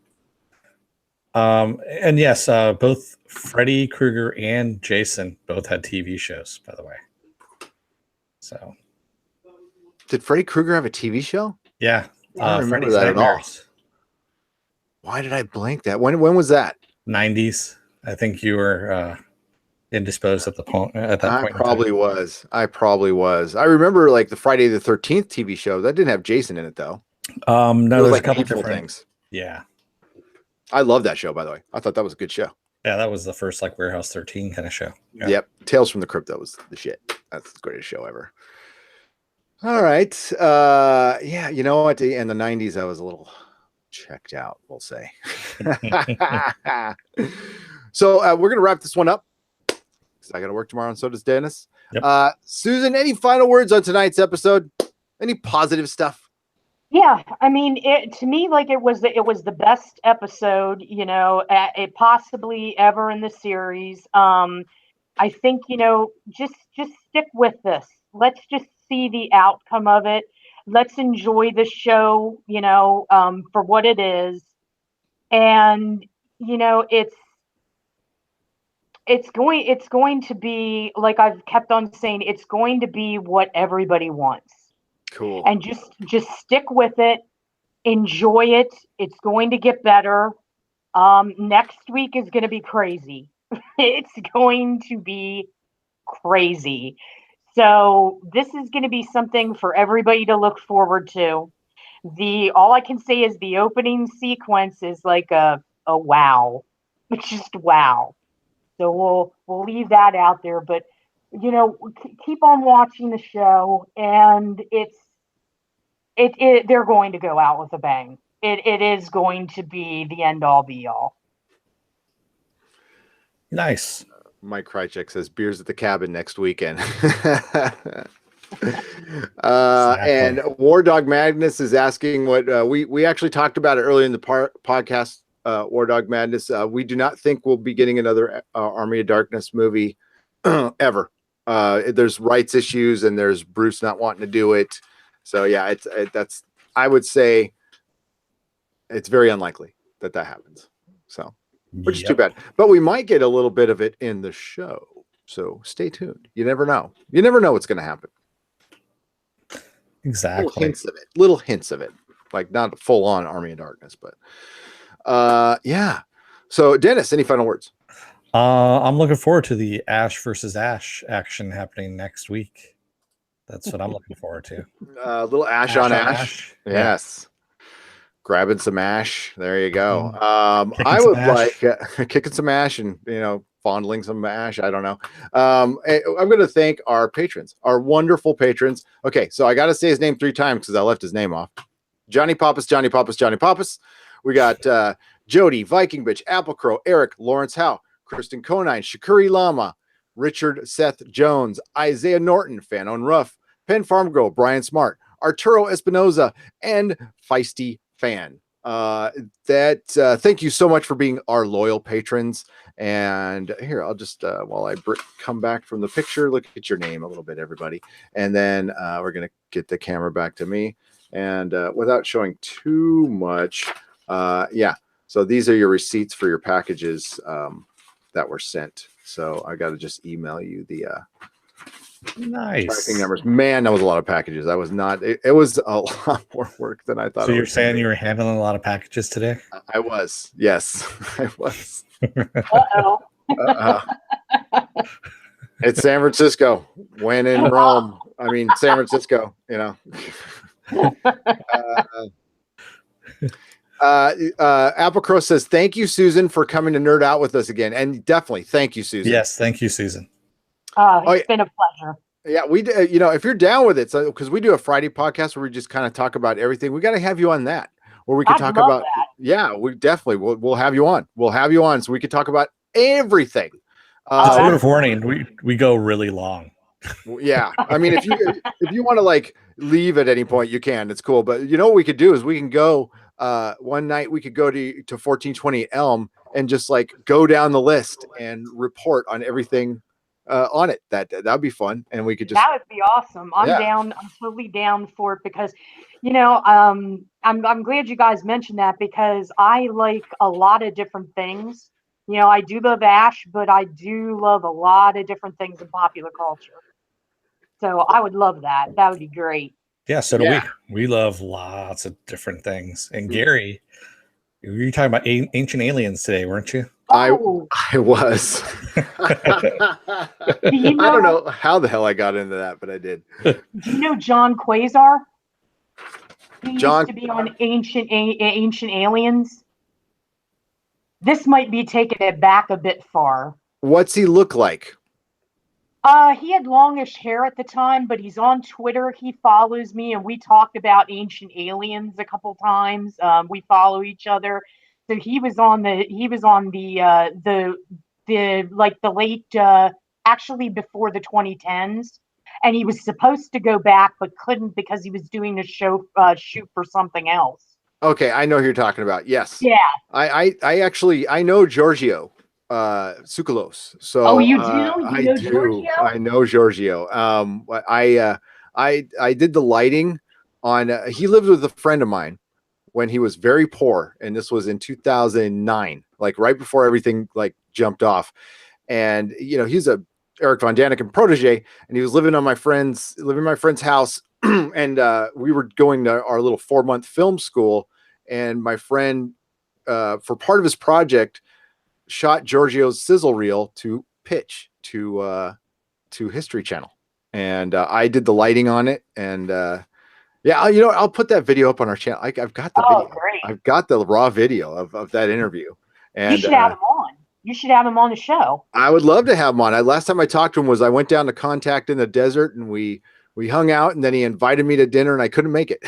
And yes, both Freddy Krueger and Jason both had TV shows, by the way. So, did Freddy Krueger have a TV show? Yeah, I don't remember Freddy's that at all. Nightmares. Why did I blank that? When was that? 90s. I think you were indisposed at that point. I probably was. I remember like the Friday the 13th TV show. That didn't have Jason in it though. No, there's like a couple different different things. Yeah. I love that show, by the way. I thought that was a good show. Yeah, that was the first like Warehouse 13 kind of show. Yeah. Yep. Tales from the Crypt, that was the shit. That's the greatest show ever. All right. Yeah, you know what? In the 90s, I was a little checked out, we'll say. So we're going to wrap this one up because I got to work tomorrow, and so does Dennis. Yep. Susan, any final words on tonight's episode? Any positive stuff? Yeah, I mean, to me, like it was the best episode, you know, it possibly ever in the series. I think, you know, just stick with this. Let's just see the outcome of it. Let's enjoy the show, you know, for what it is. And, you know, it's going to be, like I've kept on saying, it's going to be what everybody wants. Cool. And just stick with it, enjoy it. It's going to get better. Next week is going to be crazy. It's going to be crazy. So this is going to be something for everybody to look forward to. All I can say is the opening sequence is like a wow. It's just wow. So we'll leave that out there, but you know, keep on watching the show, and they're going to go out with a bang. It is going to be the end all be all. Nice. Mike Krychek says beers at the cabin next weekend. And War Dog Madness is asking what we actually talked about it earlier in the podcast. War Dog Madness. We do not think we'll be getting another Army of Darkness movie ever. There's rights issues, and there's Bruce not wanting to do it. So yeah, that's I would say it's very unlikely that happens. So, which is too bad. But we might get a little bit of it in the show. So stay tuned. You never know. You never know what's going to happen. Exactly. Little hints of it. Like not full on Army of Darkness, but yeah. So Dennis, any final words? I'm looking forward to the Ash versus Ash action happening next week. That's what I'm looking forward to. Little Ash on Ash. Yes. Grabbing some ash. There you go. I would like kicking some ash and, you know, fondling some ash. I don't know. I'm going to thank our patrons, our wonderful patrons. Okay, so I got to say his name 3 times because I left his name off. Johnny Pappas. We got Jody, Viking Bitch, Apple Crow, Eric, Lawrence Howe, Kristen Conine, Shakuri Lama, Richard Seth Jones, Isaiah Norton, Fanon Ruff, Penn Farm Girl, Brian Smart, Arturo Espinoza, and Feisty Fan. Thank you so much for being our loyal patrons. And here, I'll just while I come back from the picture, look at your name a little bit, everybody, and then we're gonna get the camera back to me, and without showing too much, yeah. So these are your receipts for your packages that were sent. So I got to just email you the nice tracking numbers. Man, that was a lot of packages. I was not. It was a lot more work than I thought. So you're saying you were handling a lot of packages today? I was. Yes, I was. It's San Francisco. When in Rome. I mean, San Francisco. You know. Apple Crow says, thank you, Susan, for coming to nerd out with us again. And definitely thank you, Susan. Yes, thank you, Susan. It's been a pleasure. Yeah, we if you're down with it, so because we do a Friday podcast where we just kind of talk about everything, we got to have you on that, where we can I'd talk love about. that. Yeah, we definitely we'll have you on. We'll have you on so we can talk about everything. Just a word that's of warning, we go really long. Yeah, I mean, if you want to like leave at any point, you can. It's cool, but you know what we could do is we can go one night. We could go to 1420 Elm and just like go down the list and report on everything on it. That'd be fun, and we could just That would be awesome. I'm yeah. down. I'm totally down for it because, I'm glad you guys mentioned that because I like a lot of different things. I do love Ash, but I do love a lot of different things in popular culture. So I would love that. That would be great. Yeah, so do Yeah. we. We love lots of different things. And Gary, you were talking about ancient aliens today, weren't you? Oh, I was. do you I don't know? know how the hell I got into that, but I did. Do you know John Quasar? He used John, to be on Ancient Aliens. This might be taking it back a bit far. what's he look like? He had longish hair at the time, but he's on Twitter. He follows me, and we talked about Ancient Aliens a couple times. We follow each other. So he was on the like the late actually before the 2010s, and he was supposed to go back but couldn't because he was doing a shoot for something else. Okay, I know who you're talking about. Yes. Yeah. I actually I know Giorgio Tsoukalos. Oh, So you do? You I know do. Giorgio? I know Giorgio. I did the lighting on he lived with a friend of mine when he was very poor, and this was in 2009, like right before everything like jumped off. And he's a Eric Von Daniken protege, and he was living in my friend's house. And we were going to our little 4-month film school, and my friend for part of his project shot Giorgio's sizzle reel to pitch to History Channel, and I did the lighting on it. And yeah, I'll put that video up on our channel. I've got the Oh, video. great. I've got the raw video of that interview. You And should have him on. You should have him on the show. I would love to have him on. Last time I talked to him was I went down to Contact in the desert, and we hung out, and then he invited me to dinner, and I couldn't make it,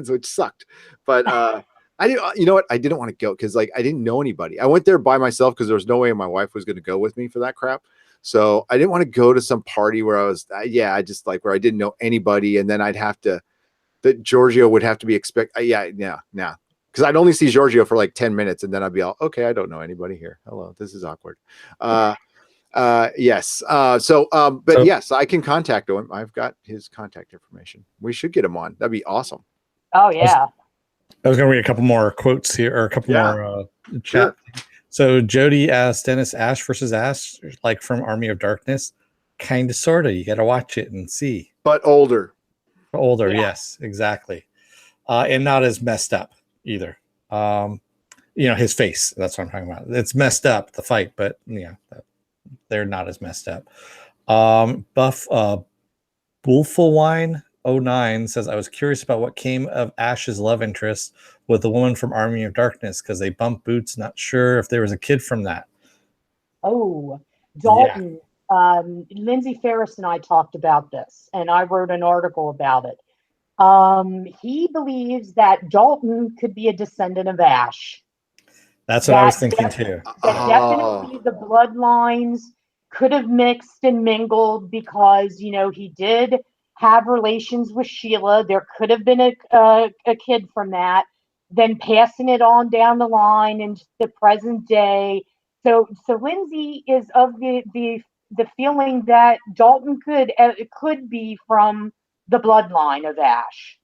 which sucked. But I didn't. You know what? I didn't want to go because like I didn't know anybody. I went there by myself because there was no way my wife was going to go with me for that crap. So I didn't want to go to some party where I was. I just like where I didn't know anybody, and then I'd have to. That Giorgio would have to be yeah. Because I'd only see Giorgio for like 10 minutes, and then I'd be all, okay, I don't know anybody here. Hello, this is awkward. Yes. But yes, I can contact him. I've got his contact information. We should get him on. That'd be awesome. Oh, yeah. I was going to read a couple more quotes here, or a couple more chat. Sure. So Jody asked Dennis, Ash versus Ash, like from Army of Darkness, kind of, sort of. You got to watch it and see. But older. Older, Yeah. yes, exactly. And not as messed up either. His face, that's what I'm talking about. It's messed up, the fight, but they're not as messed up. Bullfulwine 09 says, I was curious about what came of Ash's love interest with the woman from Army of Darkness because they bumped boots. Not sure if there was a kid from that. Oh, Dalton. Lindsay Ferris and I talked about this, and I wrote an article about it. He believes that Dalton could be a descendant of Ash. That's what I was thinking too. That definitely the bloodlines could have mixed and mingled because, he did have relations with Sheila. There could have been a kid from that. Then passing it on down the line into the present day. So Lindsay is of the feeling that Dalton could be from the bloodline of Ash.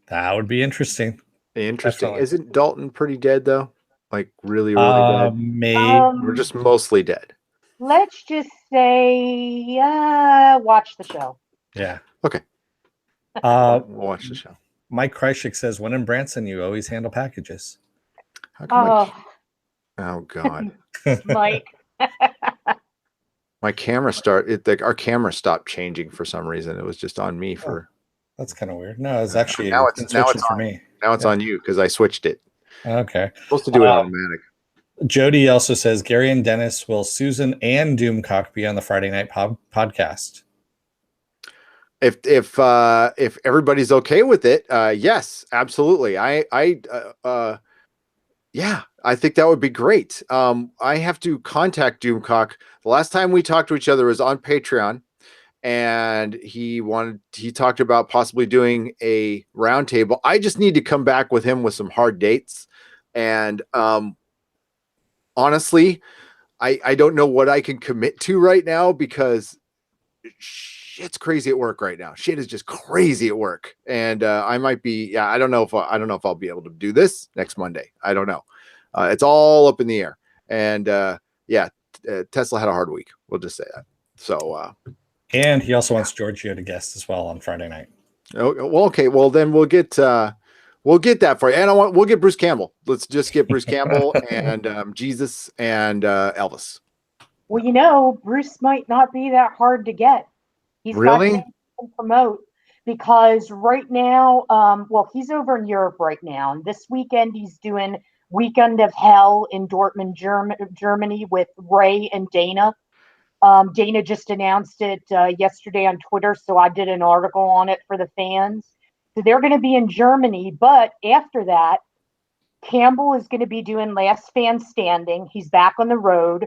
That would be interesting. Interesting. Definitely. Isn't Dalton pretty dead though? Like really dead? Maybe. We're just mostly dead. Let's just say, watch the show. Yeah. Okay. We'll watch the show. Mike Kreischick says, when in Branson, you always handle packages. How come oh God. Mike. My camera our camera stopped changing for some reason. It was just on me for. That's kind of weird. No, it's actually now it's for me. Now it's on you because I switched it. Okay. Supposed to do it automatic. Jody also says Gary and Dennis will Susan and Doomcock be on the Friday night podcast. If everybody's okay with it, yes, absolutely. Yeah, I think that would be great. I have to contact Doomcock. The last time we talked to each other was on Patreon, and he talked about possibly doing a roundtable. I just need to come back with him with some hard dates. And honestly, I don't know what I can commit to right now because shit's crazy at work right now. Shit is just crazy at work, and I might be. Yeah, I don't know if I'll be able to do this next Monday. I don't know. It's all up in the air, and yeah, Tesla had a hard week. We'll just say that. So, and he also wants Giorgio to guest as well on Friday night. oh, well, okay. Well, then we'll get that for you, and we'll get Bruce Campbell. Let's just get Bruce Campbell and Jesus and Elvis. Well, Bruce might not be that hard to get. He's got Really? things to promote because right now, he's over in Europe right now. And this weekend, he's doing Weekend of Hell in Dortmund, Germany with Ray and Dana. Dana just announced it yesterday on Twitter, so I did an article on it for the fans. So they're going to be in Germany, but after that, Campbell is going to be doing Last Fan Standing. He's back on the road.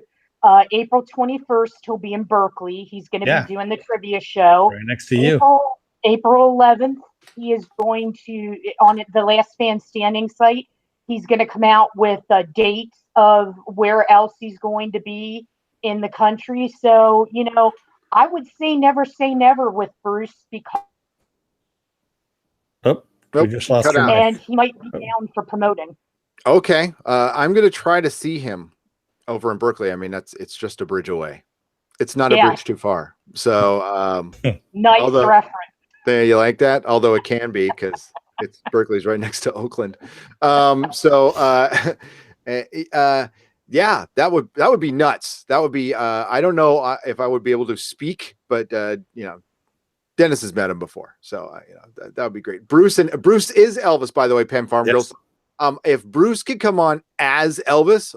April 21st, he'll be in Berkeley. He's going to be doing the trivia show. Right next to you. April 11th, he is going to, on the Last Fan Standing site, he's going to come out with a date of where else he's going to be in the country. So, I would say never with Bruce because we just lost your mic. And he might be down for promoting. Okay. I'm going to try to see him over in Berkeley. I mean, it's just a bridge away. It's not a bridge too far. So, nice reference. You like that? Although it can be because Berkeley's right next to Oakland. Yeah, that would be nuts. That would be, I don't know if I would be able to speak, but Dennis has met him before, so that would be great. Bruce is Elvis, by the way. Penn Farm Girls. If Bruce could come on as Elvis,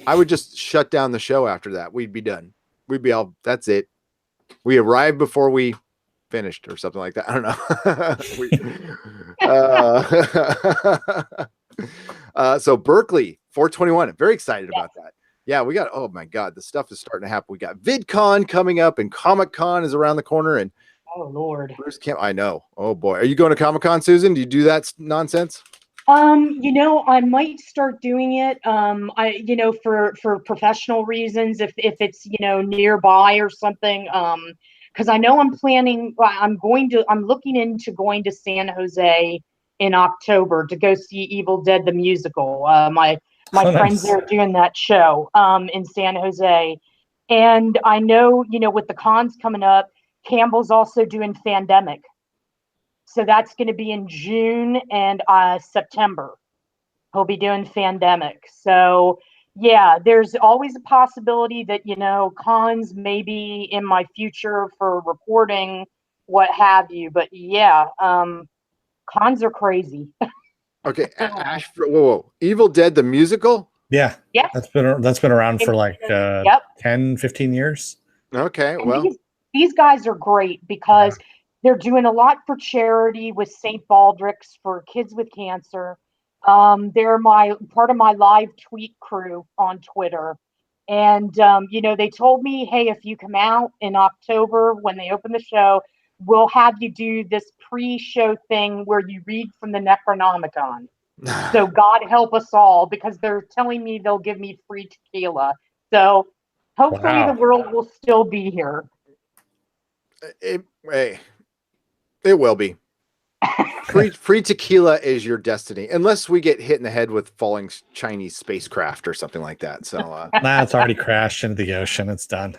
I would just shut down the show after that. We'd be done. We'd be all. That's it. We arrived before we finished, or something like that. I don't know. So Berkeley 421. I'm very excited about that. Yeah, we got, oh my God, the stuff is starting to happen. We got VidCon coming up and Comic-Con is around the corner. And oh Lord, Bruce Camp, I know. Oh boy. Are you going to Comic-Con, Susan? Do you do that nonsense? I might start doing it. For professional reasons, if it's, nearby or something. Because I know I'm looking into going to San Jose in October to go see Evil Dead, the musical. My friends are doing that show in San Jose. And I know, with the cons coming up, Campbell's also doing Fandemic. So that's going to be in June and September. He'll be doing Fandemic. So, yeah, there's always a possibility that, cons may be in my future for reporting, what have you. But, yeah, cons are crazy. Okay, Ash. Whoa. Evil Dead the musical? Yeah. That's been around for like 10, 15 years. Okay, well. These guys are great because they're doing a lot for charity with St. Baldrick's for kids with cancer. They're part of my live tweet crew on Twitter. And, they told me, hey, if you come out in October when they open the show, we'll have you do this pre-show thing where you read from the Necronomicon. So God help us all, because they're telling me they'll give me free tequila. So hopefully the world will still be here. It will be. Free tequila is your destiny, unless we get hit in the head with falling Chinese spacecraft or something like that. So it's already crashed into the ocean. It's done.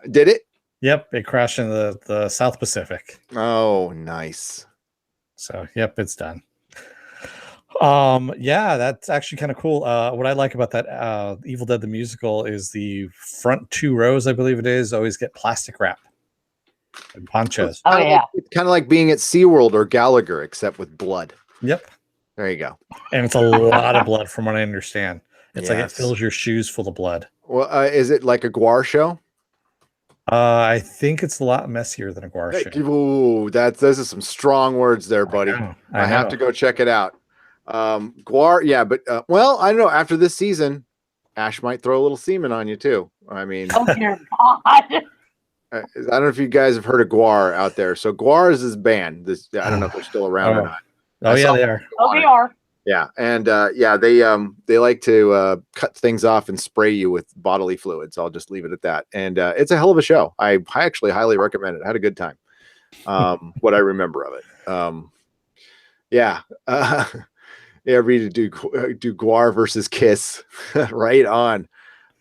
Did it? Yep, it crashed into the South Pacific. Oh, nice. So, yep, it's done. Yeah, that's actually kind of cool. What I like about that Evil Dead the musical is the front 2 rows, I believe it is, always get plastic wrap and ponchos. Oh yeah, it's kind of like being at SeaWorld or Gallagher, except with blood. Yep. There you go. And it's a lot of blood, from what I understand. It's like it fills your shoes full of blood. Well, is it like a Guar show? I think it's a lot messier than a Guar Hey, show. ooh, those are some strong words there, buddy. I have know. to go check it out. Guar, yeah, but well, I don't know. After this season, Ash might throw a little semen on you too. I mean, Oh dear God. I don't know if you guys have heard of Guar out there. So Guar is this band. I don't know if they're still around or not. Oh yeah, they are. Oh, they are. Yeah, and yeah, they like to cut things off and spray you with bodily fluids. I'll just leave it at that. And it's a hell of a show. I actually highly recommend it. I had a good time. What I remember of it. Yeah, yeah. Read do Guar versus Kiss. Right on.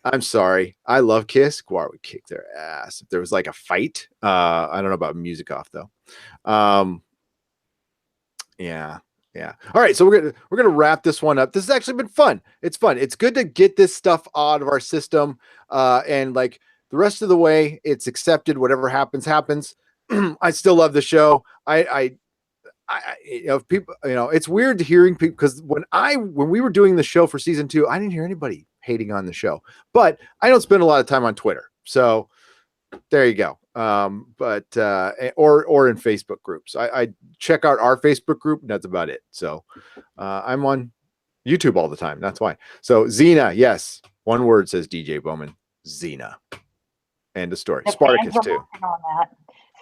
I'm sorry. I love Kiss. Guar would kick their ass if there was like a fight. I don't know about music off though. Yeah. Yeah. All right. So we're gonna wrap this one up. This has actually been fun. It's fun. It's good to get this stuff out of our system. And like the rest of the way, it's accepted. Whatever happens, happens. I still love the show. You know, people, you know, it's weird hearing people because when we were doing the show for season 2, I didn't hear anybody hating on the show, but I don't spend a lot of time on Twitter. So there you go. But or in Facebook groups. I check out our Facebook group. And that's about it. So I'm on YouTube all the time. That's why. So Xena, yes. One word, says DJ Bowman. Xena. End of story. Spartacus too.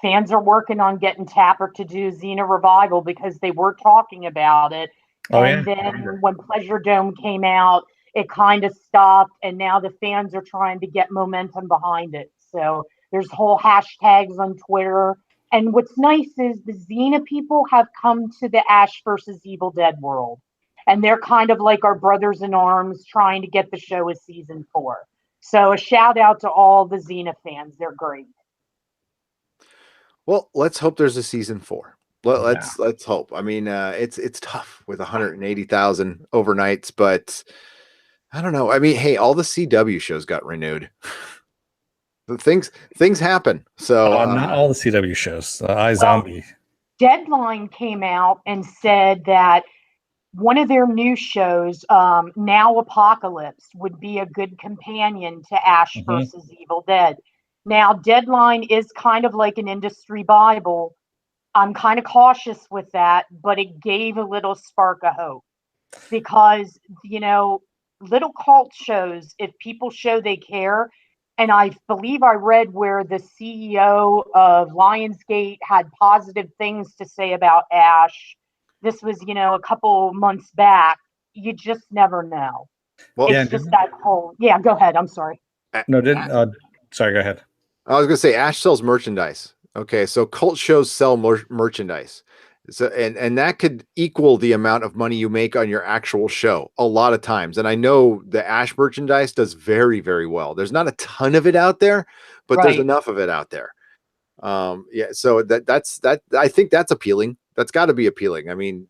Fans are working on getting Tapper to do Xena Revival because they were talking about it. And then when Pleasure Dome came out, it kind of stopped, and now the fans are trying to get momentum behind it. So there's whole hashtags on Twitter. And what's nice is the Xena people have come to the Ash versus Evil Dead world. And they're kind of like our brothers in arms trying to get the show a season 4. So a shout out to all the Xena fans. They're great. Well, let's hope there's a season 4. Let's hope. I mean, it's tough with 180,000 overnights, but I don't know. I mean, hey, all the CW shows got renewed. Things happen. So not all the CW shows. iZombie. Deadline came out and said that one of their new shows, Now Apocalypse, would be a good companion to Ash versus Evil Dead. Now, Deadline is kind of like an industry Bible. I'm kind of cautious with that, but it gave a little spark of hope because, you know, little cult shows, if people show they care, and I believe I read where the CEO of Lionsgate had positive things to say about Ash. This was, you know, a couple months back. You just never know. Well, it's just that whole. Yeah, go ahead. I'm sorry. No, sorry, go ahead. I was going to say Ash sells merchandise. Okay, so cult shows sell merchandise. So and that could equal the amount of money you make on your actual show a lot of times. And I know the Ash merchandise does very, very well. There's not a ton of it out there, but there's enough of it out there. Yeah, so that's I think that's appealing. That's got to be appealing. I mean,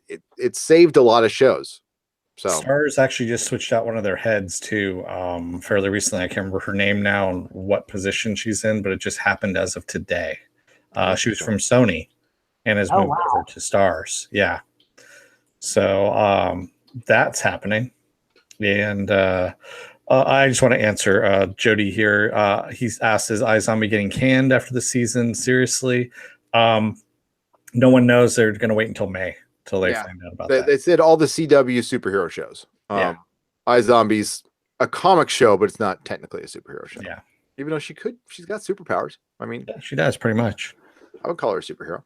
it saved a lot of shows. So Stars actually just switched out one of their heads too, fairly recently. I can't remember her name now and what position she's in, but it just happened as of today. She was from Sony and has moved over to Stars. Yeah. So that's happening. And I just want to answer Jody here. He's asked, is iZombie getting canned after the season? Seriously? No one knows. They're going to wait until May till they find out about that. They said all the CW superhero shows. iZombie's a comic show, but it's not technically a superhero show. Yeah. Even though she's got superpowers. I mean, she does pretty much. I would call her a superhero.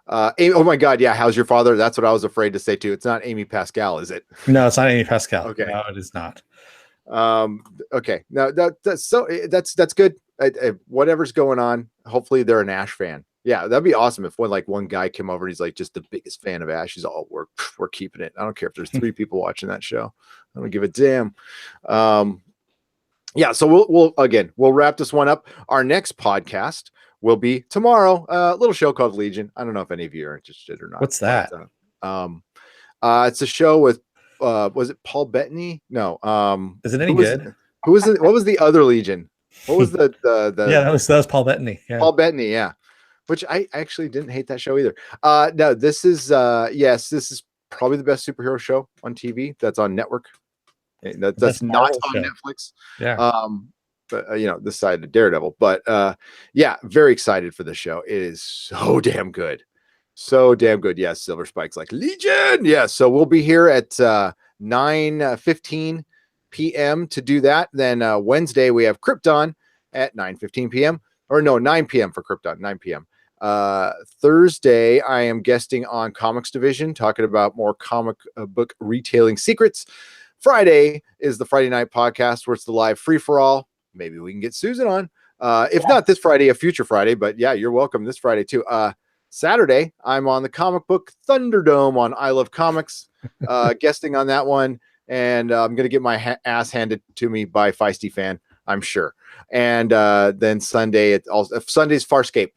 Oh my God. Yeah. How's your father? That's what I was afraid to say too. It's not Amy Pascal, is it? No, it's not Amy Pascal. Okay. No, it is not. Okay. Now that's good. Whatever's going on. Hopefully they're an Ash fan. Yeah. That'd be awesome. If one guy came over and he's like just the biggest fan of Ash. He's all, we're keeping it. I don't care if there's 3 people watching that show. I don't give a damn. Yeah. So we'll wrap this one up. Our next podcast will be tomorrow. A little show called Legion. I don't know if any of you are interested or not. What's that? But, it's a show with was it Paul Bettany? No. Is it any good? Who was it? What was the other Legion? What was the Yeah, that was Paul Bettany. Yeah. Paul Bettany, yeah. Which I actually didn't hate that show either. No, this is this is probably the best superhero show on TV that's on network. That's not on Netflix. Yeah. this side of Daredevil. But yeah, very excited for the show. It is so damn good. So damn good. Yes, Silver Spike's like Legion. Yes. So we'll be here at 9:15 p.m. to do that. Then Wednesday we have Krypton at 9:15 p.m. Or no, 9 p.m. for Krypton, 9 p.m. Thursday, I am guesting on Comics Division, talking about more comic book retailing secrets. Friday is the Friday night podcast where it's the live free for all. Maybe we can get Susan on. If not this Friday, a future Friday, but yeah, you're welcome this Friday too. Saturday, I'm on the comic book Thunderdome on I Love Comics, guesting on that one. And I'm going to get my ass handed to me by Feisty Fan, I'm sure. And then Sunday, Sunday's Farscape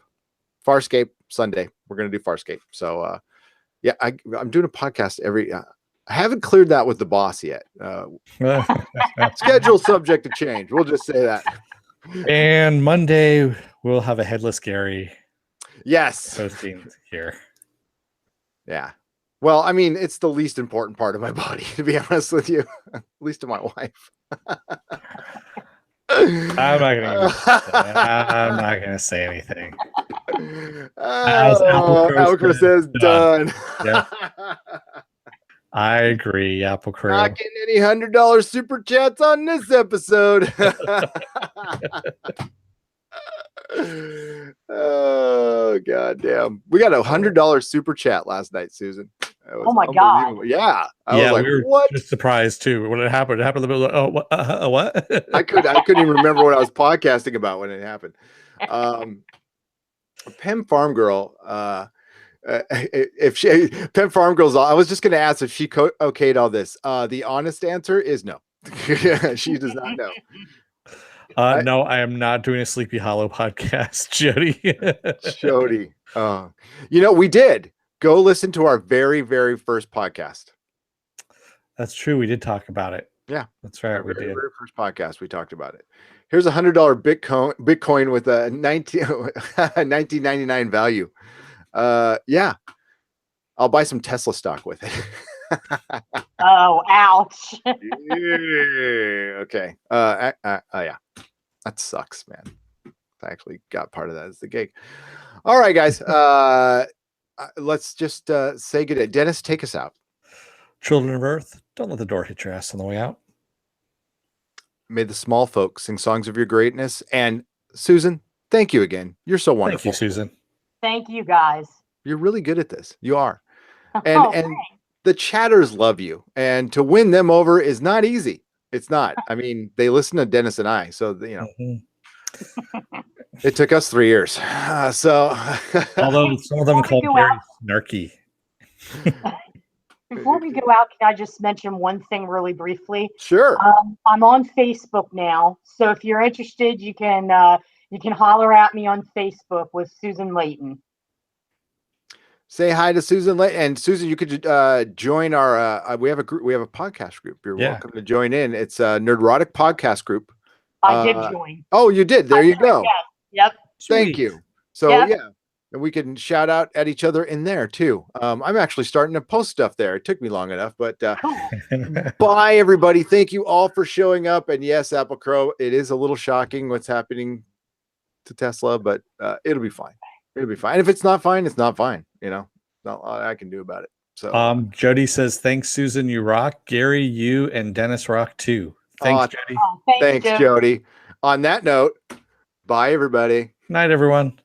Sunday. We're going to do Farscape. So yeah, I'm doing a podcast I haven't cleared that with the boss yet. Schedule subject to change. We'll just say that. And Monday, we'll have a Headless Gary. Yes. Posting here. Yeah. Well, I mean, it's the least important part of my body, to be honest with you. At least to my wife. I'm not gonna say anything. Apple says done. Yeah. I agree, Apple Crow. Not getting any $100 super chats on this episode. Oh god damn! We got a $100 super chat last night, Susan. Oh my god! Yeah, I was like, we were what? Just surprised too when it happened. It happened a little bit. Oh, what? I couldn't even remember what I was podcasting about when it happened. Pem Farm Girl. If Pem Farm Girl's, I was just going to ask if she okayed all this. The honest answer is no. She does not know. No, I am not doing a Sleepy Hollow podcast, Jody. Jody. We did go listen to our very, very first podcast. That's true. We did talk about it. Yeah, that's right. We did. Very first podcast. We talked about it. Here's $100 Bitcoin with a 1999 value. Yeah, I'll buy some Tesla stock with it. Oh, ouch. Yeah, okay. Yeah, that sucks, man. I actually got part of that as the gig. All right, guys. Let's just say good day. Dennis, take us out. Children of Earth, don't let the door hit your ass on the way out. May the small folks sing songs of your greatness. And Susan, thank you again. You're so wonderful. Thank you, Susan. Thank you, guys. You're really good at this. You are. And the chatters love you. And to win them over is not easy. It's not. I mean, they listen to Dennis and I. So, it took us 3 years. Although some of them call Gary snarky. Before we go out, can I just mention one thing really briefly? Sure. I'm on Facebook now. So if you're interested, you can holler at me on Facebook with Susan Leighton. Say hi to Susan Leighton. And Susan, you could join our we have a group, we have a podcast group. You're welcome to join in. It's a Nerdrotic podcast group. I did join. Oh, you did. There you go. Yep. Thank you. So yeah, and we can shout out at each other in there too. I'm actually starting to post stuff there. It took me long enough, but bye everybody. Thank you all for showing up. And yes, Apple Crow, it is a little shocking what's happening to Tesla, but it'll be fine. It'll be fine. And if it's not fine, it's not fine. Not a lot I can do about it. So Jody says, thanks, Susan. You rock. Gary, you and Dennis rock too. Thanks, Jody. Thanks, Jody. On that note, bye everybody. Night, everyone.